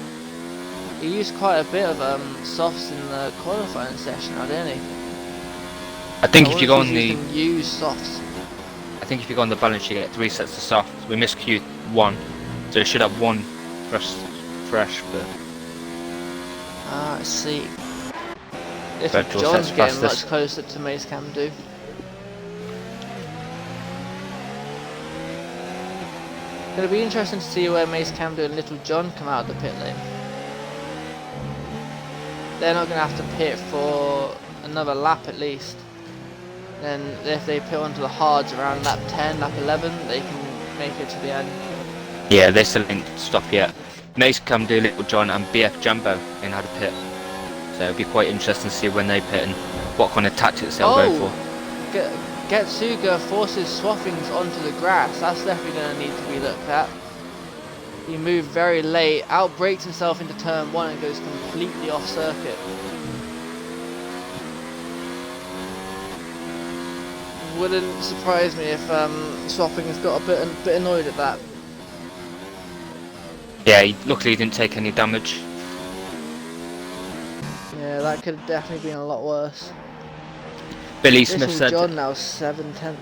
He used quite a bit of softs in the qualifying session now, didn't he? I think if you go on the use softs. I think if you go on the balance you get 3 sets of softs. We missed Q1, so you should have one fresh, but I see. Little John's getting much closer to Mace Camden. It'll be interesting to see where Mace Camden and Little John come out of the pit lane. They're not going to have to pit for another lap at least. Then if they pit onto the hards around lap 10, lap 11, they can make it to the end. Yeah, they still ain't stopped yet. Mace Camden, Little John and BF Jumbo in had a pit. So it'll be quite interesting to see when they pit and what kind of tactics they'll go for. Getsuga forces Swaffings onto the grass. That's definitely going to need to be looked at. He moved very late, outbrakes himself into turn 1 and goes completely off circuit. wouldn't surprise me if Swapping has got a bit annoyed at that. Yeah, luckily he didn't take any damage. Yeah, that could have definitely been a lot worse. Billy Smith Little said. John now 7/10.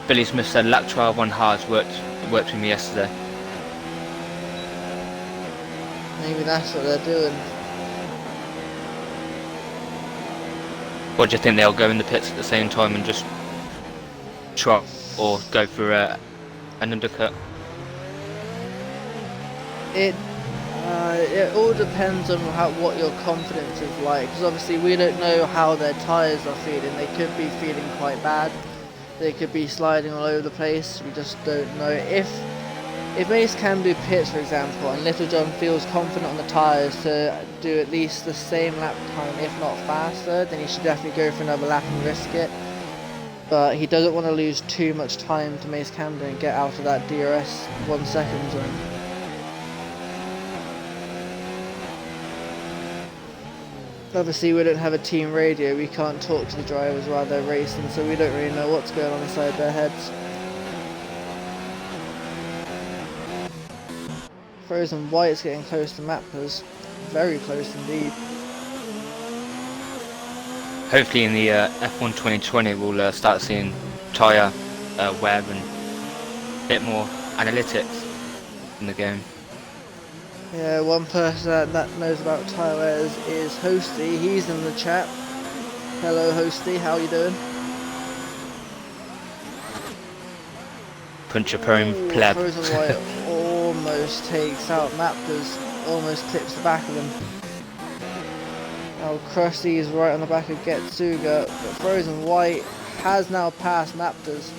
Billy Smith said lap 12 on hards worked with me yesterday. Maybe that's what they're doing. Or do you think they'll go in the pits at the same time and just try or go for an undercut? It all depends on what your confidence is like, because obviously we don't know how their tyres are feeling. They could be feeling quite bad. They could be sliding all over the place. We just don't know. If Mace can do pits, for example, and Little John feels confident on the tyres to do at least the same lap time, if not faster, then he should definitely go for another lap and risk it. But he doesn't want to lose too much time to Mace Camden and get out of that DRS 1 second zone. Obviously we don't have a team radio, we can't talk to the drivers while they're racing, so we don't really know what's going on inside their heads. Frozen White's getting close to Mappers, very close indeed. Hopefully in the F1 2020 we'll start seeing tyre wear and a bit more analytics in the game. Yeah, one person that knows about tyre wears is Hosty. He's in the chat. Hello Hosty, how you doing? Punch a prone pleb. Frozen White almost takes out Mapters, almost clips the back of him. Now Krusty's right on the back of Getsuga, but Frozen White has now passed Mapters.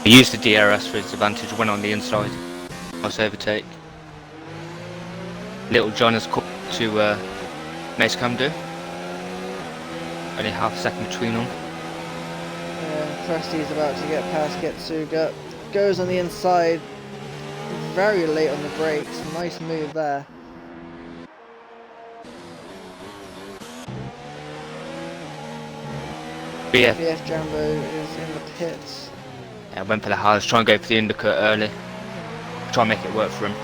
He used the DRS for his advantage, went on the inside. Nice overtake. Little John has caught to Mace Camden. Only half a second between them. Yeah, Krusty's about to get past Getsuga. Goes on the inside, very late on the brakes. Nice move there. BF Jambo is in the pits. Yeah, went for the hards, try and go for the undercut early. Try and make it work for him.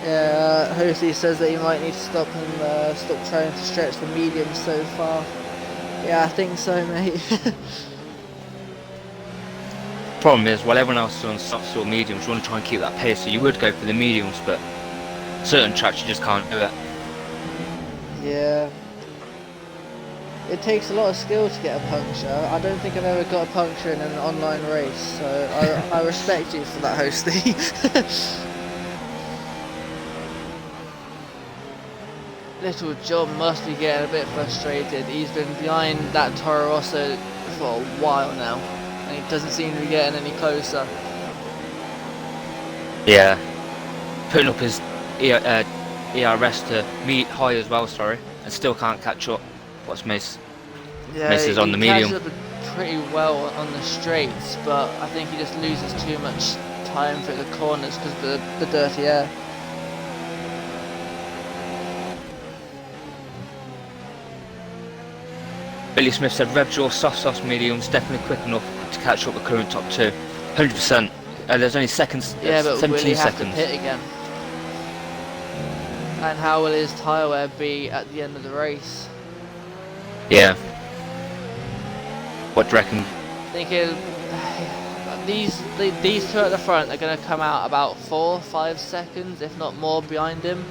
Yeah, Hosey says that you might need to stop and stop trying to stretch the medium so far. Yeah, I think so, mate. Problem is, while everyone else is on softs or mediums, you want to try and keep that pace, so you would go for the mediums, but certain tracks you just can't do it. Yeah. It takes a lot of skill to get a puncture. I don't think I've ever got a puncture in an online race, so I respect you for that, Hosty. Little John must be getting a bit frustrated. He's been behind that Toro Rosso for a while now, and he doesn't seem to be getting any closer. Yeah. Putting up his ERS to meet high as well, sorry, and still can't catch up. What's misses on the medium. He catches up pretty well on the straights, but I think he just loses too much time through the corners because of the dirty air. Billy Smith said Revjaw soft mediums definitely quick enough to catch up the current top two. 100%. There's only seconds. Yeah, but 17 will he have seconds. to pit again? And how will his tyre wear be at the end of the race? Yeah. What do you reckon? I think these two at the front are going to come out about 4 or 5 seconds, if not more, behind him.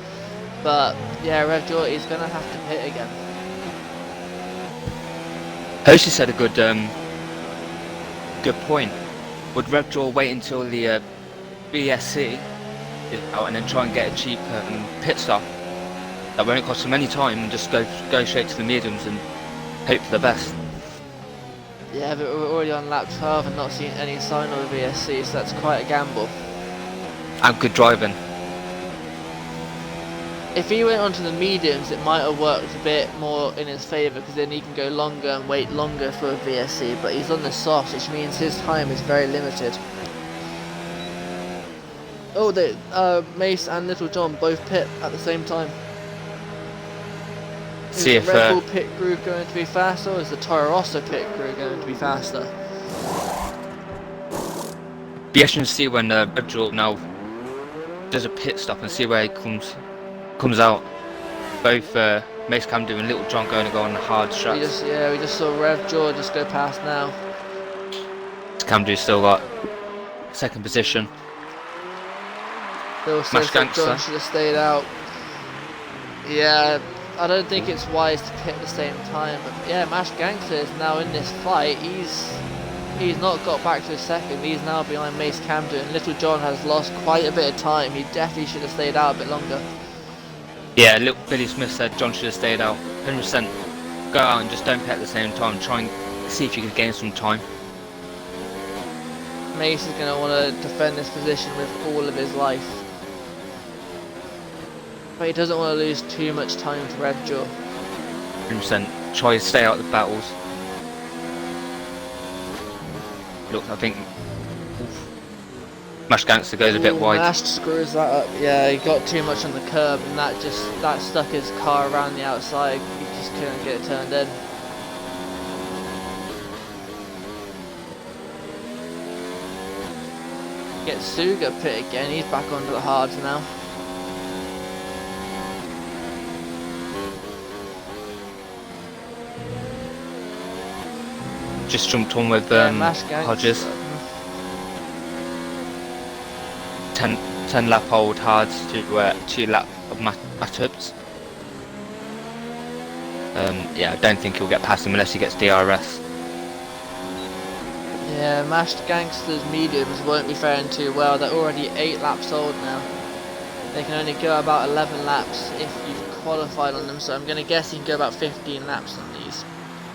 But yeah, Revjaw is going to have to pit again. Hosey said a good point. Would Revjaw wait until the BSC is out and then try and get a cheap pit stop that won't cost him any time and just go straight to the mediums and hope for the best? Yeah, but we're already on lap 12 and not seeing any sign of the BSC, so that's quite a gamble. And good driving. If he went onto the mediums, it might have worked a bit more in his favour, because then he can go longer and wait longer for a VSC, but he's on the softs, which means his time is very limited. Oh, Mace and Little John both pit at the same time. See Is if the Red Bull pit crew going to be faster, or is the Toro Rosso pit crew going to be faster? be interesting to see when Red Bull now does a pit stop and see where he comes out. Both Mace Camden and Little John going to go on hard strats. We just saw Rev Jaw just go past now. Camden's still got second position. Bill says that John should have stayed out. Yeah, I don't think it's wise to pit at the same time. But yeah, Mash Gangster is now in this fight. He's not got back to a second. He's now behind Mace Camden. Little John has lost quite a bit of time. He definitely should have stayed out a bit longer. Yeah, little Billy Smith said John should have stayed out. 100%. Go out and just don't pit at the same time. Try and see if you can gain some time. Mace is going to want to defend this position with all of his life. But he doesn't want to lose too much time to Revjaw. 100%. Try to stay out of the battles. Look, I think Mash Gangster goes a bit wide. Mash screws that up. Yeah, he got too much on the curb, and that stuck his car around the outside. He just couldn't get it turned in. Gets Suga pit again. He's back onto the hards now. Just jumped on with Hodges. 10 lap hold hards to 2 lap of Matubs. Yeah, I don't think he'll get past him unless he gets DRS. Yeah, Mashed Gangsters mediums won't be faring too well. They're already 8 laps old now. They can only go about 11 laps if you've qualified on them, so I'm going to guess you can go about 15 laps on these.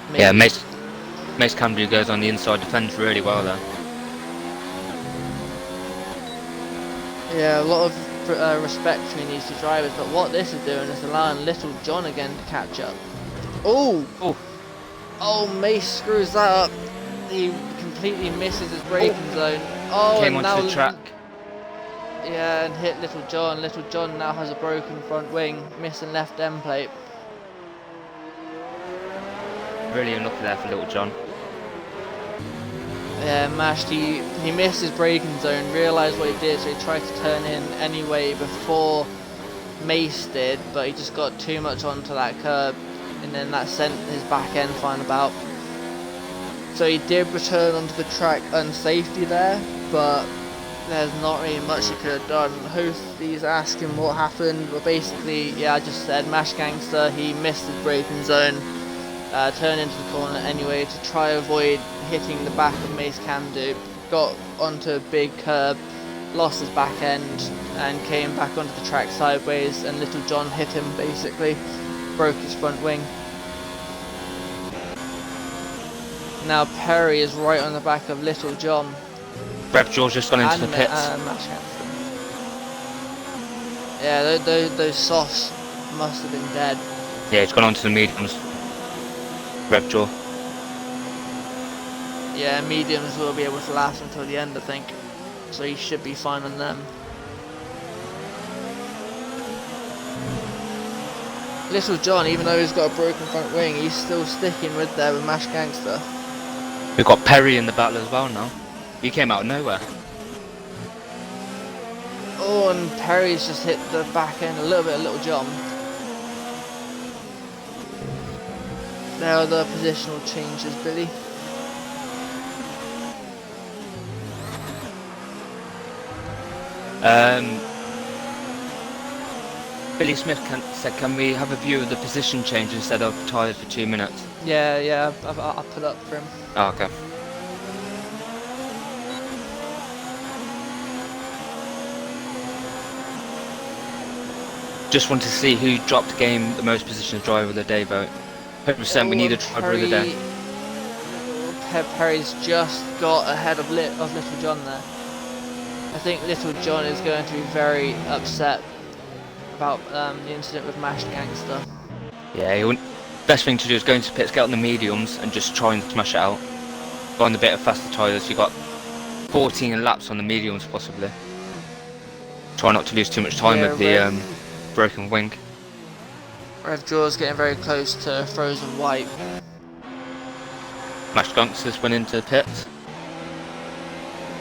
Maybe. Yeah, Mace Camden goes on the inside, defends really well there. Yeah, a lot of respect between these two drivers, but what this is doing is allowing Little John again to catch up. Oh, Mace screws that up. He completely misses his braking zone. Oh, came onto the track. Yeah, and hit Little John. Little John now has a broken front wing, missing left end plate. Really unlucky there for Little John. Yeah, Mashed, he missed his braking zone, realised what he did, so he tried to turn in anyway before Mace did, but he just got too much onto that curb, and then that sent his back end flying about. So he did return onto the track unsafely there, but there's not really much he could have done. He's asking what happened, but basically, yeah, I just said Mash Gangster, he missed his braking zone, turned into the corner anyway to try avoid hitting the back of Mace Camden, got onto a big curb, lost his back end, and came back onto the track sideways, and Little John hit him basically, broke his front wing. Now Perry is right on the back of Little John. Rev George just gone into the pits. Yeah, those softs must have been dead. Yeah, he's gone onto the mediums. Rev George. Yeah, mediums will be able to last until the end, I think. So he should be fine on them. Little John, even though he's got a broken front wing, he's still sticking with there with Mash Gangster. We've got Perry in the battle as well now. He came out of nowhere. Oh, and Perry's just hit the back end a little bit of Little John. There are the positional changes, Billy. Billy Smith said, can we have a view of the position change instead of tyres for 2 minutes? Yeah, I'll put up for him. Oh, okay. Just want to see who dropped game the most positions driver of the day vote. 100% we need a driver of the day. Perry's just got ahead of Little John there. I think Little John is going to be very upset. about the incident with Mashed Gangster. Yeah, best thing to do is go into pits, get on the mediums, and just try and smash it out. Go on the bit of faster tyres. You got 14 laps on the mediums possibly. Try not to lose too much time with the broken wing. Rev Jaws getting very close to Frozen White. Mashed Gangsters went into the pits.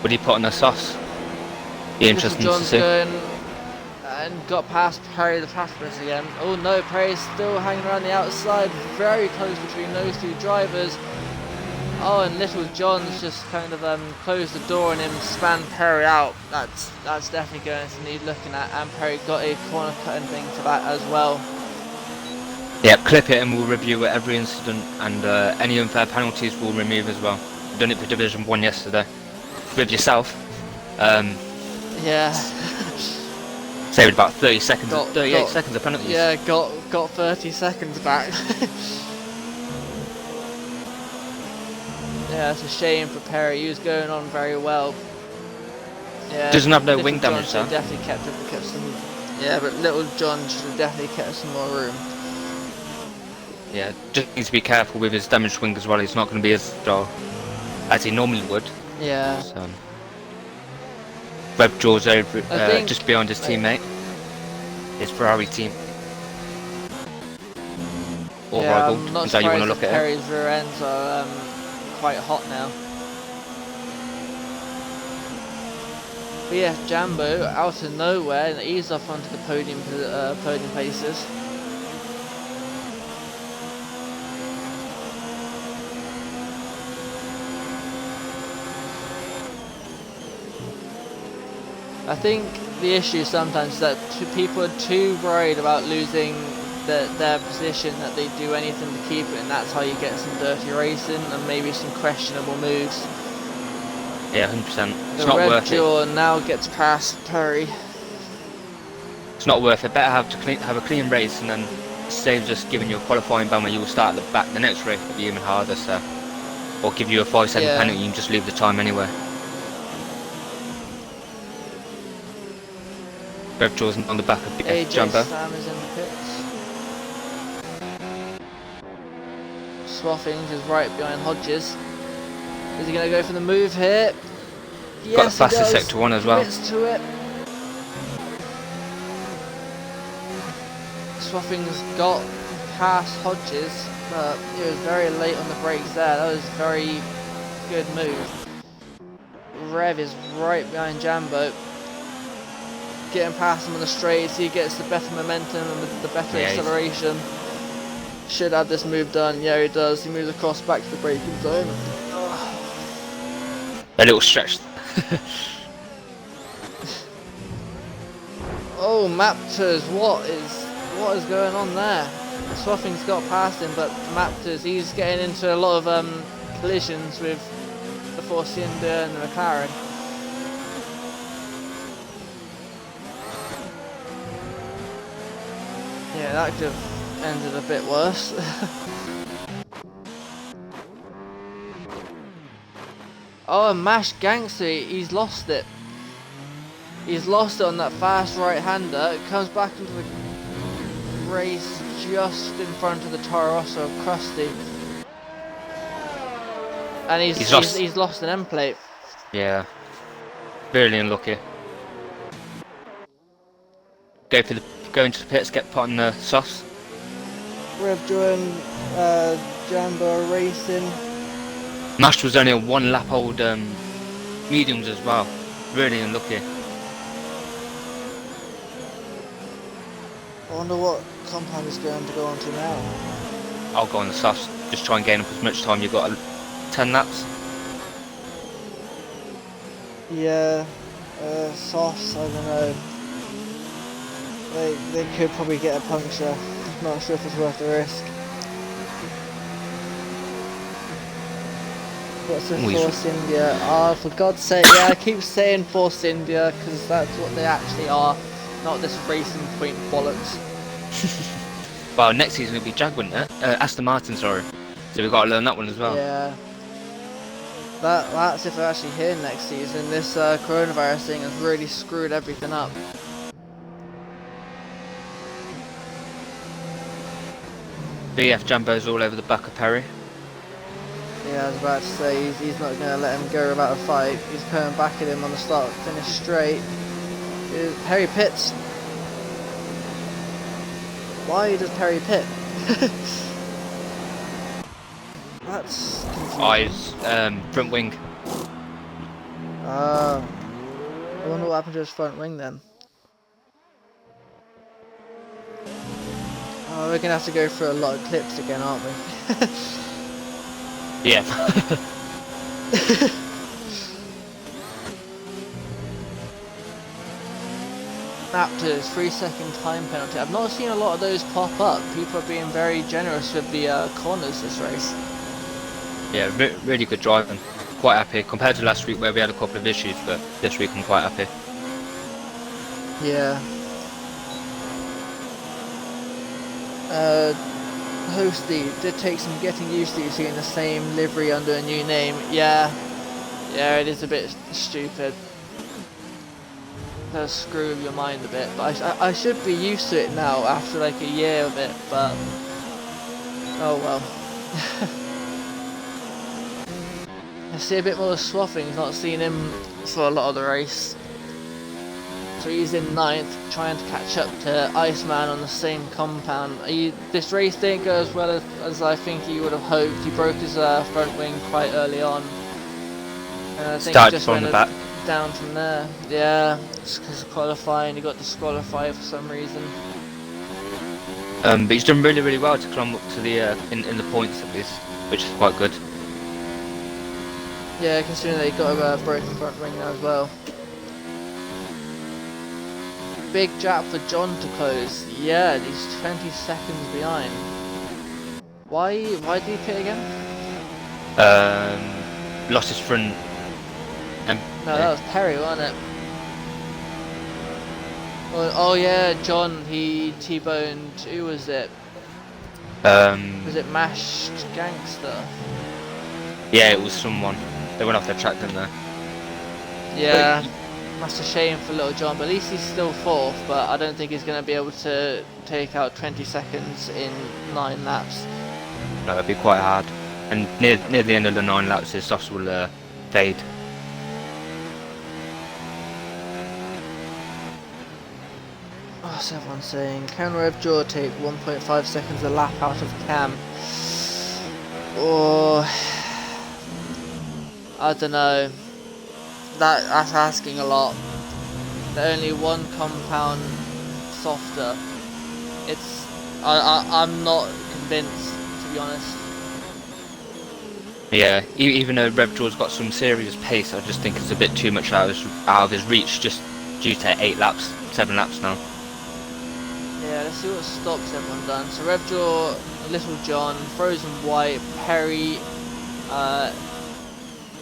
What do you put on the sauce? Be interesting to see. Going and got past Perry the Platypus again. Oh no, Perry's still hanging around the outside, very close between those two drivers. Oh, and Little John's just kind of closed the door on him, span Perry out. That's definitely going to need looking at, and Perry got a corner cutting thing for that as well. Yeah, clip it and we'll review every incident, and any unfair penalties we'll remove as well. We've done it for Division 1 yesterday. With yourself. Yeah. Saved about 30 seconds, 38 seconds of penalties. Yeah, got 30 seconds back. Yeah, it's a shame for Perry. He was going on very well. Yeah, doesn't have no wing damage, though. Definitely kept some. Yeah, but Little John should have definitely kept some more room. Yeah, just needs to be careful with his damaged wing as well. He's not going to be as dull as he normally would. Yeah. So, Rev Jaws over just behind his teammate, his Ferrari team. Or rival, I'm how you want to look at Perry's rear ends are quite hot now. But yeah, Jambo out of nowhere and eased off onto the podium places. I think the issue sometimes is that people are too worried about losing their position that they do anything to keep it, and that's how you get some dirty racing and maybe some questionable moves. Yeah, 100%. It's not worth it. Now gets past Perry. It's not worth it. Better have a clean race, and then save just giving you a qualifying ban where you will start at the back. The next race will be even harder, so, or give you a 5-second penalty. You can just leave the time anyway. Rev Jaws on the back of the Jumbo. Sam is in the pits. Swaffings is right behind Hodges. Is he going to go for the move here? Yes, got the fastest sector 1 as well. Commits to it. Swaffings got past Hodges, but he was very late on the brakes there. That was a very good move. Rev is right behind Jambo. Getting past him on the straights, he gets the better momentum and the better acceleration. Should have this move done. Yeah, he does. He moves across back to the braking zone. A little stretch. Oh, Mapters, what is going on there? Swaffing's got past him, but Mapters, he's getting into a lot of collisions with the Force India and the McLaren. Yeah, that could have ended a bit worse. Oh, and Mashed Gangster, he's lost it. He's lost it on that fast right-hander. Comes back into the race just in front of the Toro Rosso of Krusty. And he's lost an end plate. Yeah. Really unlucky. Go into the pits, get put on the sauce. Rev joined Jambo Racing. Mashed was only a 1 lap old mediums as well. Really unlucky. I wonder what compound is going to go on to now. I'll go on the sauce. Just try and gain up as much time. You've got 10 laps. Yeah, softs, I don't know. They could probably get a puncture. Not sure if it's worth the risk. What's the Force India? Oh, for God's sake, yeah, I keep saying Force India because that's what they actually are, not this Racing Point bollocks. Well, next season it'll be Jag, wouldn't it? Aston Martin, sorry. So we've got to learn that one as well. Yeah. That's if they're actually here next season. This coronavirus thing has really screwed everything up. BF Jumbo's all over the back of Perry. Yeah, I was about to say he's not going to let him go without a fight. He's coming back at him on the start, finish straight. Perry pits. Why does Perry pit? That's confusing. Eyes, front wing. I wonder what happened to his front wing then. Oh, we're going to have to go through a lot of clips again, aren't we? Yeah. Raptors 3-second time penalty. I've not seen a lot of those pop up. People are being very generous with the corners this race. Yeah, really good driving. Quite happy compared to last week where we had a couple of issues, but this week I'm quite happy. Yeah. Hosty did take some getting used to seeing the same livery under a new name. Yeah, it is a bit stupid. Does screw with your mind a bit, but I should be used to it now after like a year of it. But oh well. I see a bit more of Swaffing. Not seen him for a lot of the race. So he's in 9th, trying to catch up to Iceman on the same compound. This race didn't go as well as I think he would have hoped. He broke his front wing quite early on. And I think he just went down from there. Yeah, just because of qualifying, he got disqualified for some reason. But he's done really well to climb up to the in the points at least, which is quite good. Yeah, considering that he got a broken front wing now as well. Big gap for John to close. Yeah, he's 20 seconds behind. Why did he pit again? Lost his front. No, that was Perry, wasn't it? Oh yeah, John. He T-boned. Who was it? Was it Mashed Gangster? Yeah, it was someone. They went off their track, didn't they? Yeah. That's a shame for little John, but at least he's still 4th, but I don't think he's going to be able to take out 20 seconds in 9 laps. No, it'd be quite hard. And near the end of the 9 laps, his softs will fade. What's everyone saying? Can Revjaw take 1.5 seconds a lap out of Cam? Or I don't know. That's asking a lot. They're only one compound softer. I'm not convinced, to be honest. Yeah, even though Revjaw's got some serious pace, I just think it's a bit too much out of his reach, just due to 7 laps now. Yeah, let's see what stops everyone done. So Revjaw, Little John, Frozen White, Perry,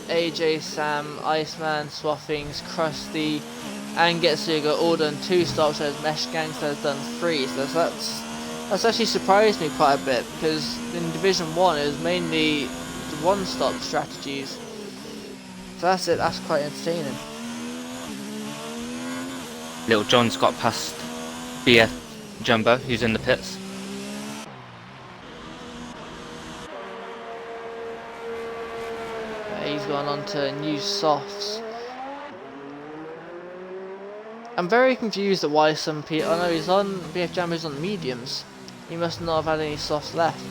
AJ, Sam, Iceman, Swaffings, Krusty, and Getsuga all done 2 stops, whereas Mesh Gangster has done 3. So that's actually surprised me quite a bit, because in Division 1 it was mainly the 1-stop strategies. So that's quite entertaining. Little John's got past BF Jumbo, who's in the pits. He's gone on to new softs. I'm very confused at why some people. Oh no, he's on BF Jumbo's on mediums. He must not have had any softs left.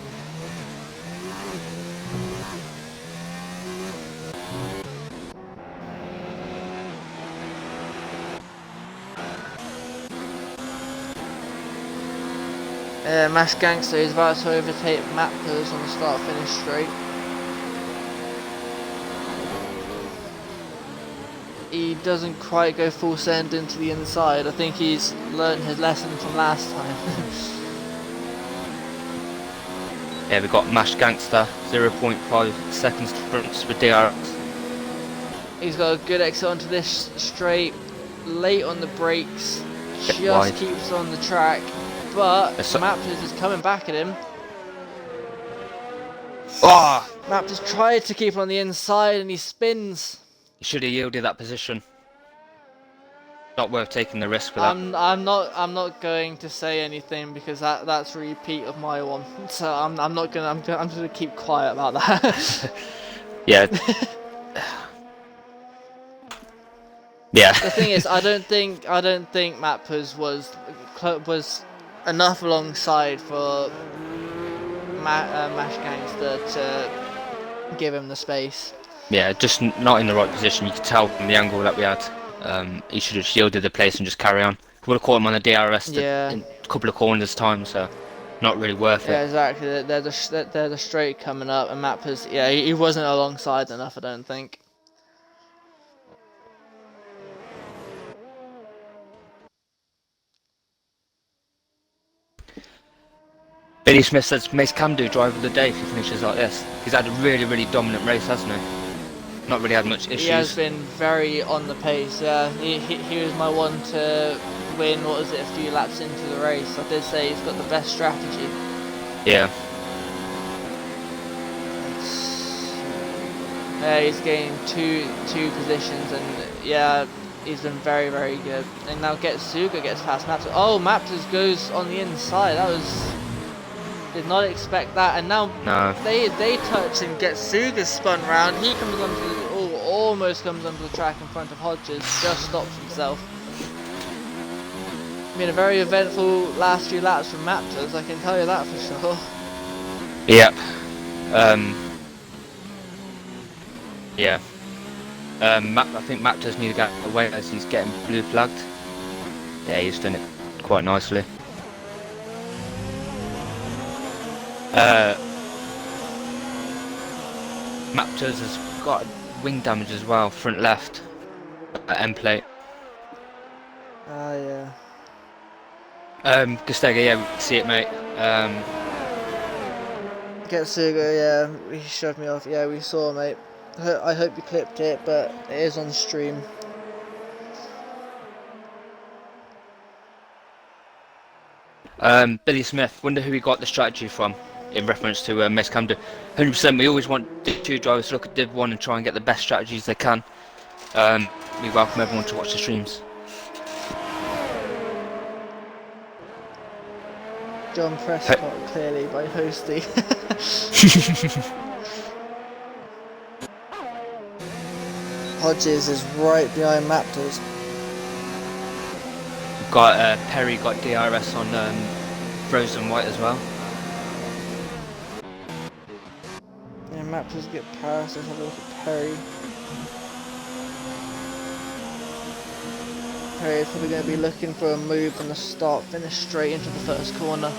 Mash Gangster is about to overtake Mappers on the start-finish straight. He doesn't quite go full send into the inside. I think he's learned his lesson from last time. Yeah, we've got Mash Gangster, 0.5 seconds difference with DRX. He's got a good exit onto this straight, late on the brakes, just wide. Keeps on the track, but Mappers is coming back at him. Oh! Mappers tried to keep on the inside and he spins. He should have yielded that position. not worth taking the risk for that. I'm not going to say anything because that's a repeat of my one. So I'm not gonna I'm just gonna keep quiet about that. Yeah. Yeah. The thing is, I don't think Mappas was enough alongside for Mash Gangster to give him the space. Yeah, just not in the right position. You could tell from the angle that we had. He should have shielded the place and just carry on. Would have caught him on the DRS Yeah. in a couple of corners time, so not really worth it. Yeah, exactly. They're the straight coming up, and Mappas, yeah, he wasn't alongside enough, I don't think. Billy Smith says Mace can do driver of the day if he finishes like this. He's had a really, really dominant race, hasn't he? Not really had much issues. He has been very on the pace. Yeah, he was my one to win. What was it? A few laps into the race. I did say he's got the best strategy. Yeah. Yeah, he's gained two positions, and yeah, he's been very, very good. And now Getsuga gets past Maps. Oh, Maps goes on the inside. That was, did not expect that. And now No. they touch, and Getsuga spun round. He comes onto almost comes onto the track in front of Hodges. Just stops himself. I mean, a very eventful last few laps from Maptors, I can tell you that for sure. Yep. Yeah. I think Matt does need to get away as he's getting blue flagged. Yeah, he's done it quite nicely. Maptors has got wing damage as well, front left, end plate. Ah, yeah. Gustega, yeah, we can see it, mate. Getsuga, yeah, he shoved me off. Yeah, we saw, mate. I hope you clipped it, but it is on stream. Billy Smith, wonder who he got the strategy from in reference to Miss Camden. 100%, we always want Div 2 drivers to look at Div 1 and try and get the best strategies they can. We welcome everyone to watch the streams. John Prescott, clearly, by hosting. Hodges is right behind Maptors. Got Perry got DRS on Frozen White as well. Yeah, Maptors get past. Let's have a look at Perry. Perry is probably going to be looking for a move from the start, finish straight into the first corner.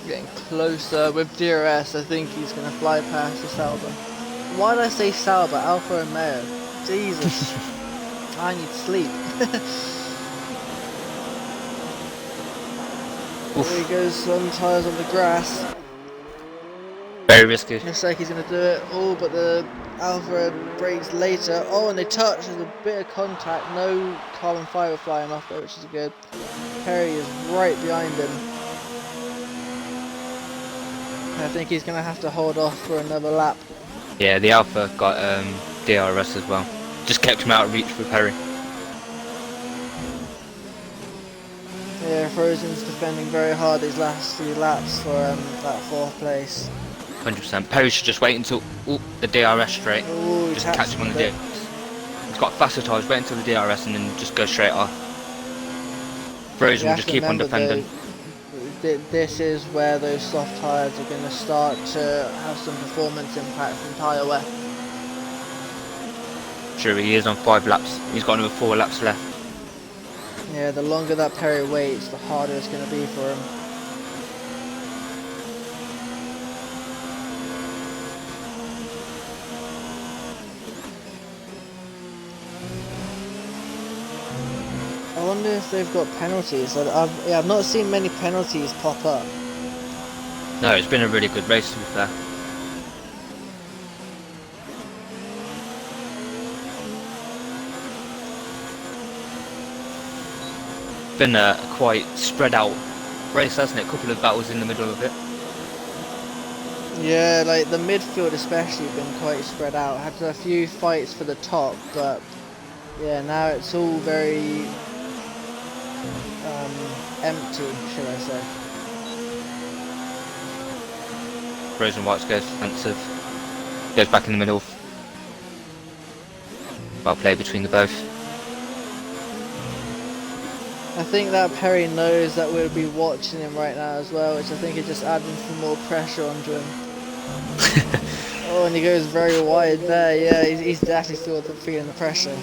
Getting closer with DRS. I think he's going to fly past the Sauber. Why did I say Sauber? Alfa Romeo. Jesus. I need sleep. There he goes on tyres on the grass. Very risky. Looks like he's going to do it. Oh, but the Alfa brakes later. Oh, and they touch. There's a bit of contact. No carbon fibre flying off though, which is good. Perry is right behind him. I think he's going to have to hold off for another lap. Yeah, the Alpha got DRS as well. Just kept him out of reach for Perry. Yeah, Frozen's defending very hard these last few laps for that fourth place. 100%. Perry should just wait until the DRS straight. Ooh, Just catch him on the DRS. He's got faster tyres, wait until the DRS and then just go straight off. Frozen will just keep on defending. This is where those soft tyres are going to start to have some performance impact from tyre wear. Sure, he is on 5 laps. He's got another 4 laps left. Yeah, the longer that Perry waits, the harder it's going to be for him. I wonder if they've got penalties. I've not seen many penalties pop up. No, it's been a really good race to be fair. Been a quite spread out race, hasn't it? A couple of battles in the middle of it. Yeah, like the midfield especially been quite spread out. Had a few fights for the top, but yeah, now it's all very empty, should I say. Frozen White goes defensive. Goes back in the middle. Well played between the both. I think that Perry knows that we'll be watching him right now as well, which I think is just adding some more pressure onto him. Oh, and he goes very wide there. Yeah, he's definitely feeling the pressure.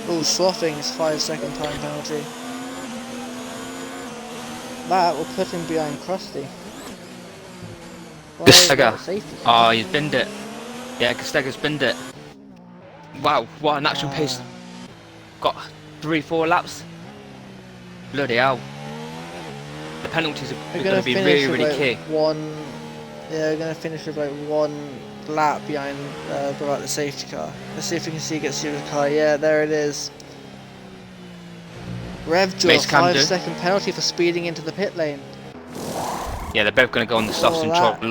Oh, swapping his 5-second time penalty. That will put him behind Krusty. Gastega. Oh, he's binned it. Yeah, Gastega's binned it. Wow, what an action pace. Got 3-4 laps. Bloody hell. The penalties are going to be really, really key. We're going to finish with like 1 lap behind the safety car. Let's see if we can get through the car. Yeah, there it is. Revjaw, 5-second penalty for speeding into the pit lane. Yeah, they're both going to go on the softs and chop.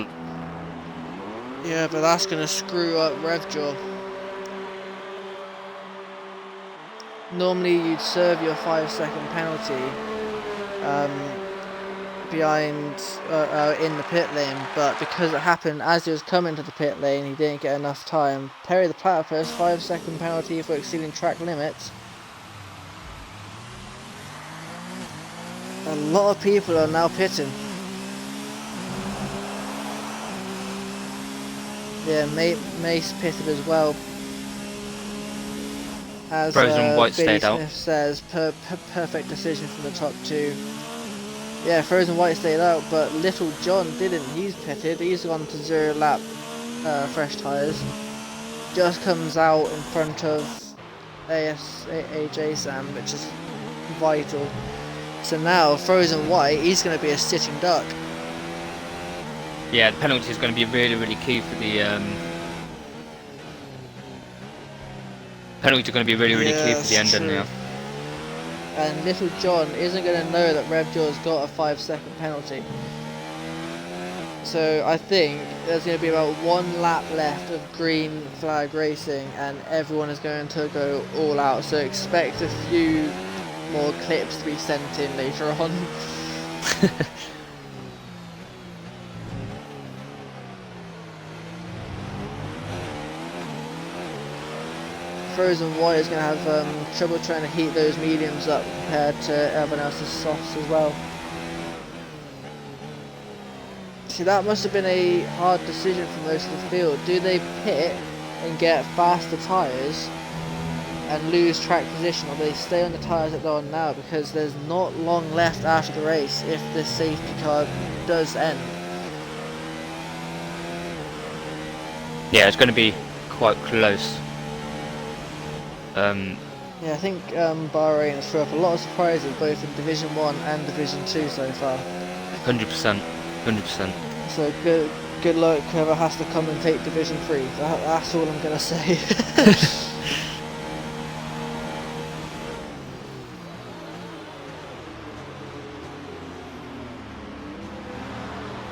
Yeah, but that's going to screw up Revjaw. Normally you'd serve your 5-second penalty behind in the pit lane, but because it happened as he was coming to the pit lane, he didn't get enough time. Perry the Platypus, 5-second penalty for exceeding track limits. A lot of people are now pitting. Yeah, Mace pitted as well. As Frozen White Billy stayed out. Smith says, perfect decision from the top 2. Yeah, Frozen White stayed out, but Little John didn't. He's pitted. He's gone to 0 lap fresh tyres. Just comes out in front of AJ Sam, which is vital. So now Frozen White, he's going to be a sitting duck. Yeah, the penalty is going to be really, really key for the penalty going to be really, really key for the end now. And Little John isn't going to know that Revjaw's got a 5-second penalty. So I think there's going to be about 1 lap left of green flag racing, and everyone is going to go all out. So expect a few more clips to be sent in later on. Frozen White is going to have trouble trying to heat those mediums up compared to everyone else's softs as well. See, that must have been a hard decision for most of the field. Do they pit and get faster tyres and lose track position, or do they stay on the tyres that they're on now, because there's not long left after the race if the safety car does end? Yeah, it's going to be quite close. Yeah, I think Bahrain has thrown up a lot of surprises both in Division 1 and Division 2 so far. 100%. 100%. So good luck whoever has to come and take Division 3. That's all I'm going to say.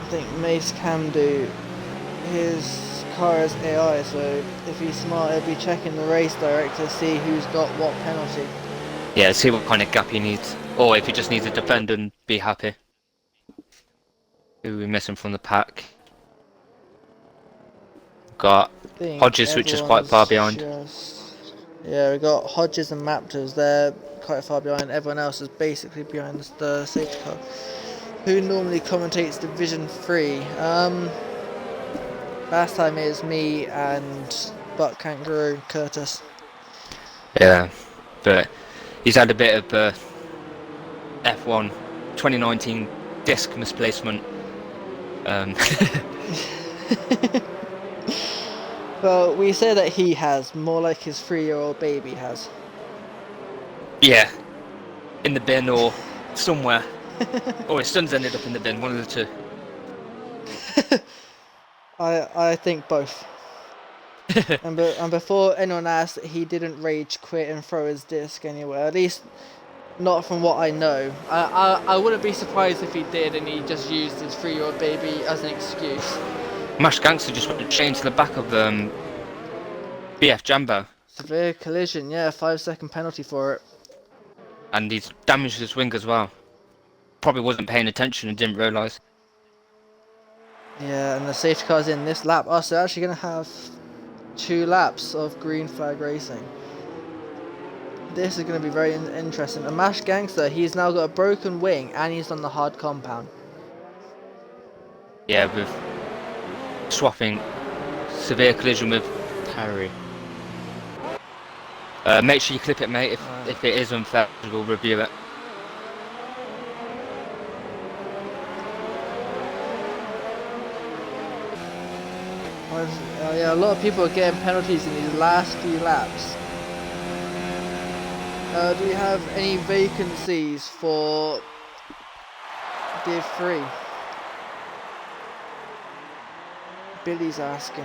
I think Mace can do. His car is AI, so if he's smart, he'll be checking the race director to see who's got what penalty. Yeah, see what kind of gap he needs. Or if he just needs a defender and be happy. Who are we missing from the pack? Got Hodges, which is quite far behind. Yeah, we got Hodges and Maptors. They're quite far behind. Everyone else is basically behind the safety car. Who normally commentates Division 3? Last time it was me and Buck Kangaroo Curtis. Yeah, but he's had a bit of F1 2019 disc misplacement. Well, we say that he has, more like his 3-year-old baby has. Yeah, in the bin or somewhere. Or his son's ended up in the bin, one of the two. I think both. and before anyone asked, he didn't rage quit and throw his disc anywhere. At least, not from what I know. I wouldn't be surprised if he did and he just used his 3-year-old baby as an excuse. Mash Gangster just went straight into the back of BF Jumbo, Severe collision, yeah, 5-second penalty for it. and he's damaged his wing as well. Probably wasn't paying attention and didn't realise. Yeah, and the safety car's in this lap. Oh, so they're actually going to have 2 laps of green flag racing. This is going to be very interesting. A Mash Gangster, he's now got a broken wing and he's on the hard compound. Yeah, with swapping severe collision with Harry. Make sure you clip it, mate. If it is unfair, we'll review it. Yeah, a lot of people are getting penalties in these last few laps. Do we have any vacancies for Div 3? Billy's asking.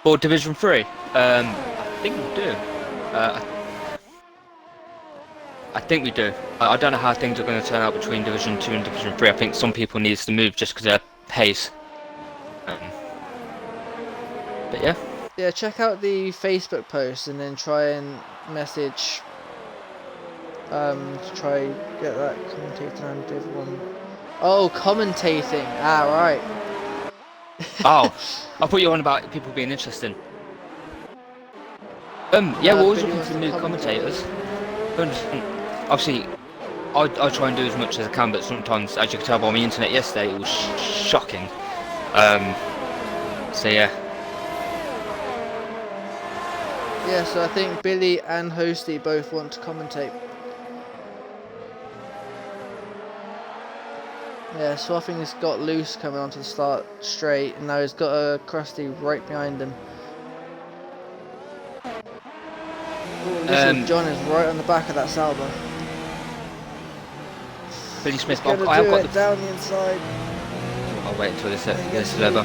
For Division 3, I think we do. I think we do. I don't know how things are going to turn out between Division 2 and Division 3. I think some people need to move just because of pace. But yeah. Yeah, check out the Facebook post and then try and message to try get that commentator on Div 1. Oh, commentating. Ah, right. Oh, I thought you were on about people being interested. Yeah, we're always looking for new commentators. Obviously, I try and do as much as I can, but sometimes, as you can tell by my internet yesterday, it was shocking. So yeah. Yeah, so I think Billy and Hosty both want to commentate. Yeah, Swaffing's got loose coming onto the start straight, and now he's got a Krusty right behind him. Ooh, John is right on the back of that Sauber. Billy Smith, I have got it down the inside. I'll wait until this is over.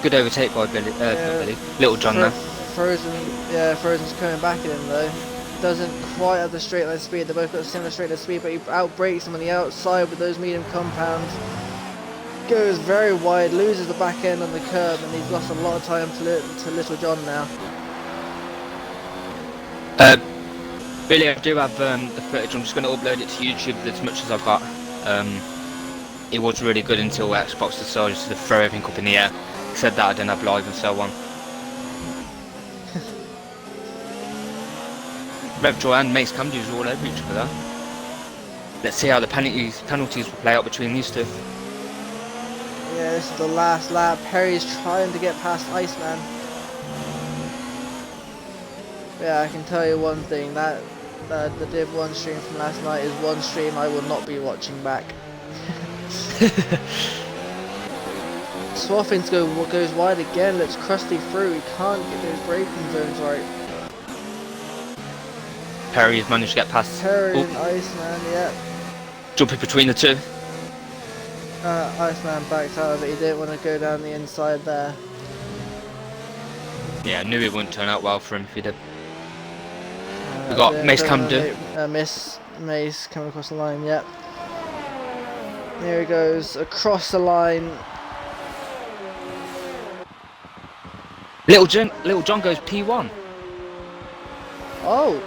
Good overtake by Billy. Not Billy. Little John there. Frozen's coming back at him though. Doesn't quite have the straight line speed. They both got similar straight line speed, but he outbrakes him on the outside with those medium compounds. Goes very wide, loses the back end on the curb, and he's lost a lot of time to Little John now. Billy, I do have the footage. I'm just going to upload it to YouTube as much as I've got. It was really good until Xbox decided to throw everything up in the air. Said that I didn't have live and so on. Revjoy and Mace Camden's all over each other. Let's see how the penalties will play out between these two. Yeah, this is the last lap. Perry's trying to get past Iceman. Yeah, I can tell you one thing, that the Div 1 stream from last night is one stream I will not be watching back. Swaffins goes wide again, lets Krusty through, he can't get those braking zones right. Perry has managed to get past. Perry and Iceman, yeah. Jumping between the two. Iceman backed out of it, he didn't want to go down the inside there. Yeah, I knew it wouldn't turn out well for him if he did. We got Mace Camden. Mace coming across the line, yep. There he goes, across the line. Little John goes P1. Oh!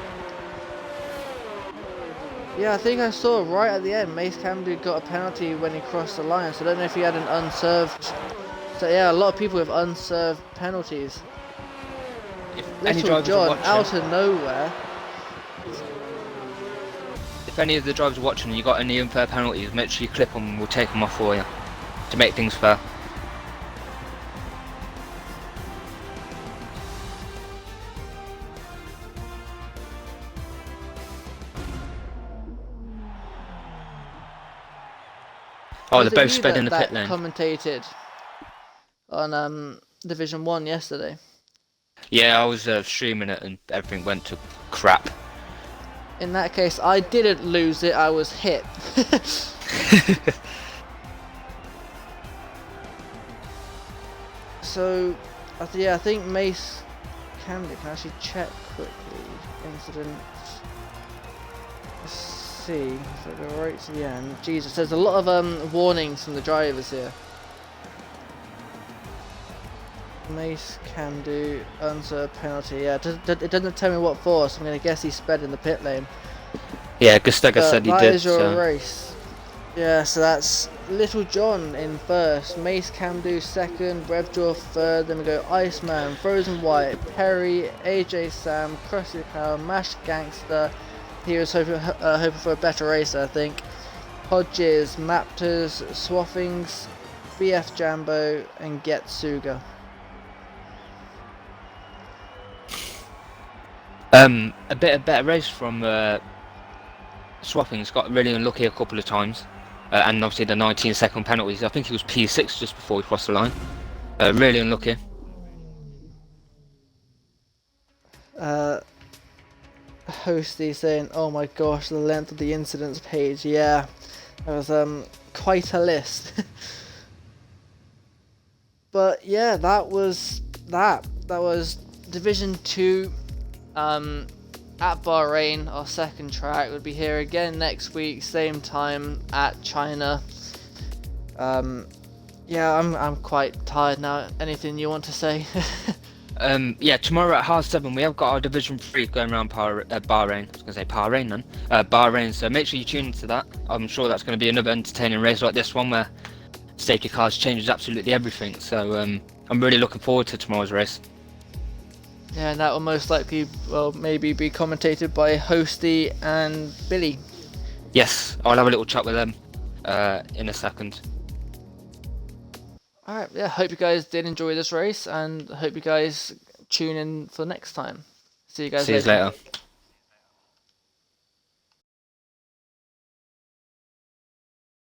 Yeah, I think I saw right at the end, Mace Camden got a penalty when he crossed the line, so I don't know if he had an unserved... So yeah, a lot of people have unserved penalties. Little John, out of nowhere. If any of the drivers are watching and you got any unfair penalties, make sure you clip them and we'll take them off for you. To make things fair. Oh, they're both sped in the pit lane. Commentated on Division 1 yesterday. Yeah, I was streaming it and everything went to crap. In that case, I didn't lose it, I was hit. So, yeah, I think Mace Camden can actually check quickly. Incident. Let's see, if I go right to the end. Jesus, there's a lot of warnings from the drivers here. Mace can do, unserved penalty. Yeah, it doesn't tell me what for, so I'm going to guess he sped in the pit lane. Yeah, Gustega said he that did. is your So. race. Yeah, so that's Little John in first, Mace Camdo second, Revjaw third, then we go Iceman, Frozen White, Perry, AJ Sam, Krusty Power, Mash Gangster. He was hoping for a better race, I think. Hodges, Maptors, Swaffings, BF Jambo, and Getsuga. A bit of better race from Swappings. Got really unlucky a couple of times, and obviously the 19-second penalties. I think he was P6 just before he crossed the line. Really unlucky. Hosty saying, "Oh my gosh, the length of the incidents page." Yeah, that was quite a list. But yeah, that was that. That was Division 2 at Bahrain, our second track. We'll be here again next week, same time at China. Yeah, I'm quite tired now. Anything you want to say? Yeah, tomorrow at 7:30 we have got our Division 3 going around Bahrain. I was going to say Bahrain then. Bahrain, so make sure you tune into that. I'm sure that's going to be another entertaining race like this one where safety cars changes absolutely everything. So I'm really looking forward to tomorrow's race. Yeah, and that will most likely, well, maybe be commentated by Hosty and Billy. Yes, I'll have a little chat with them in a second. Alright, yeah, hope you guys did enjoy this race, and hope you guys tune in for next time. See you guys See you later.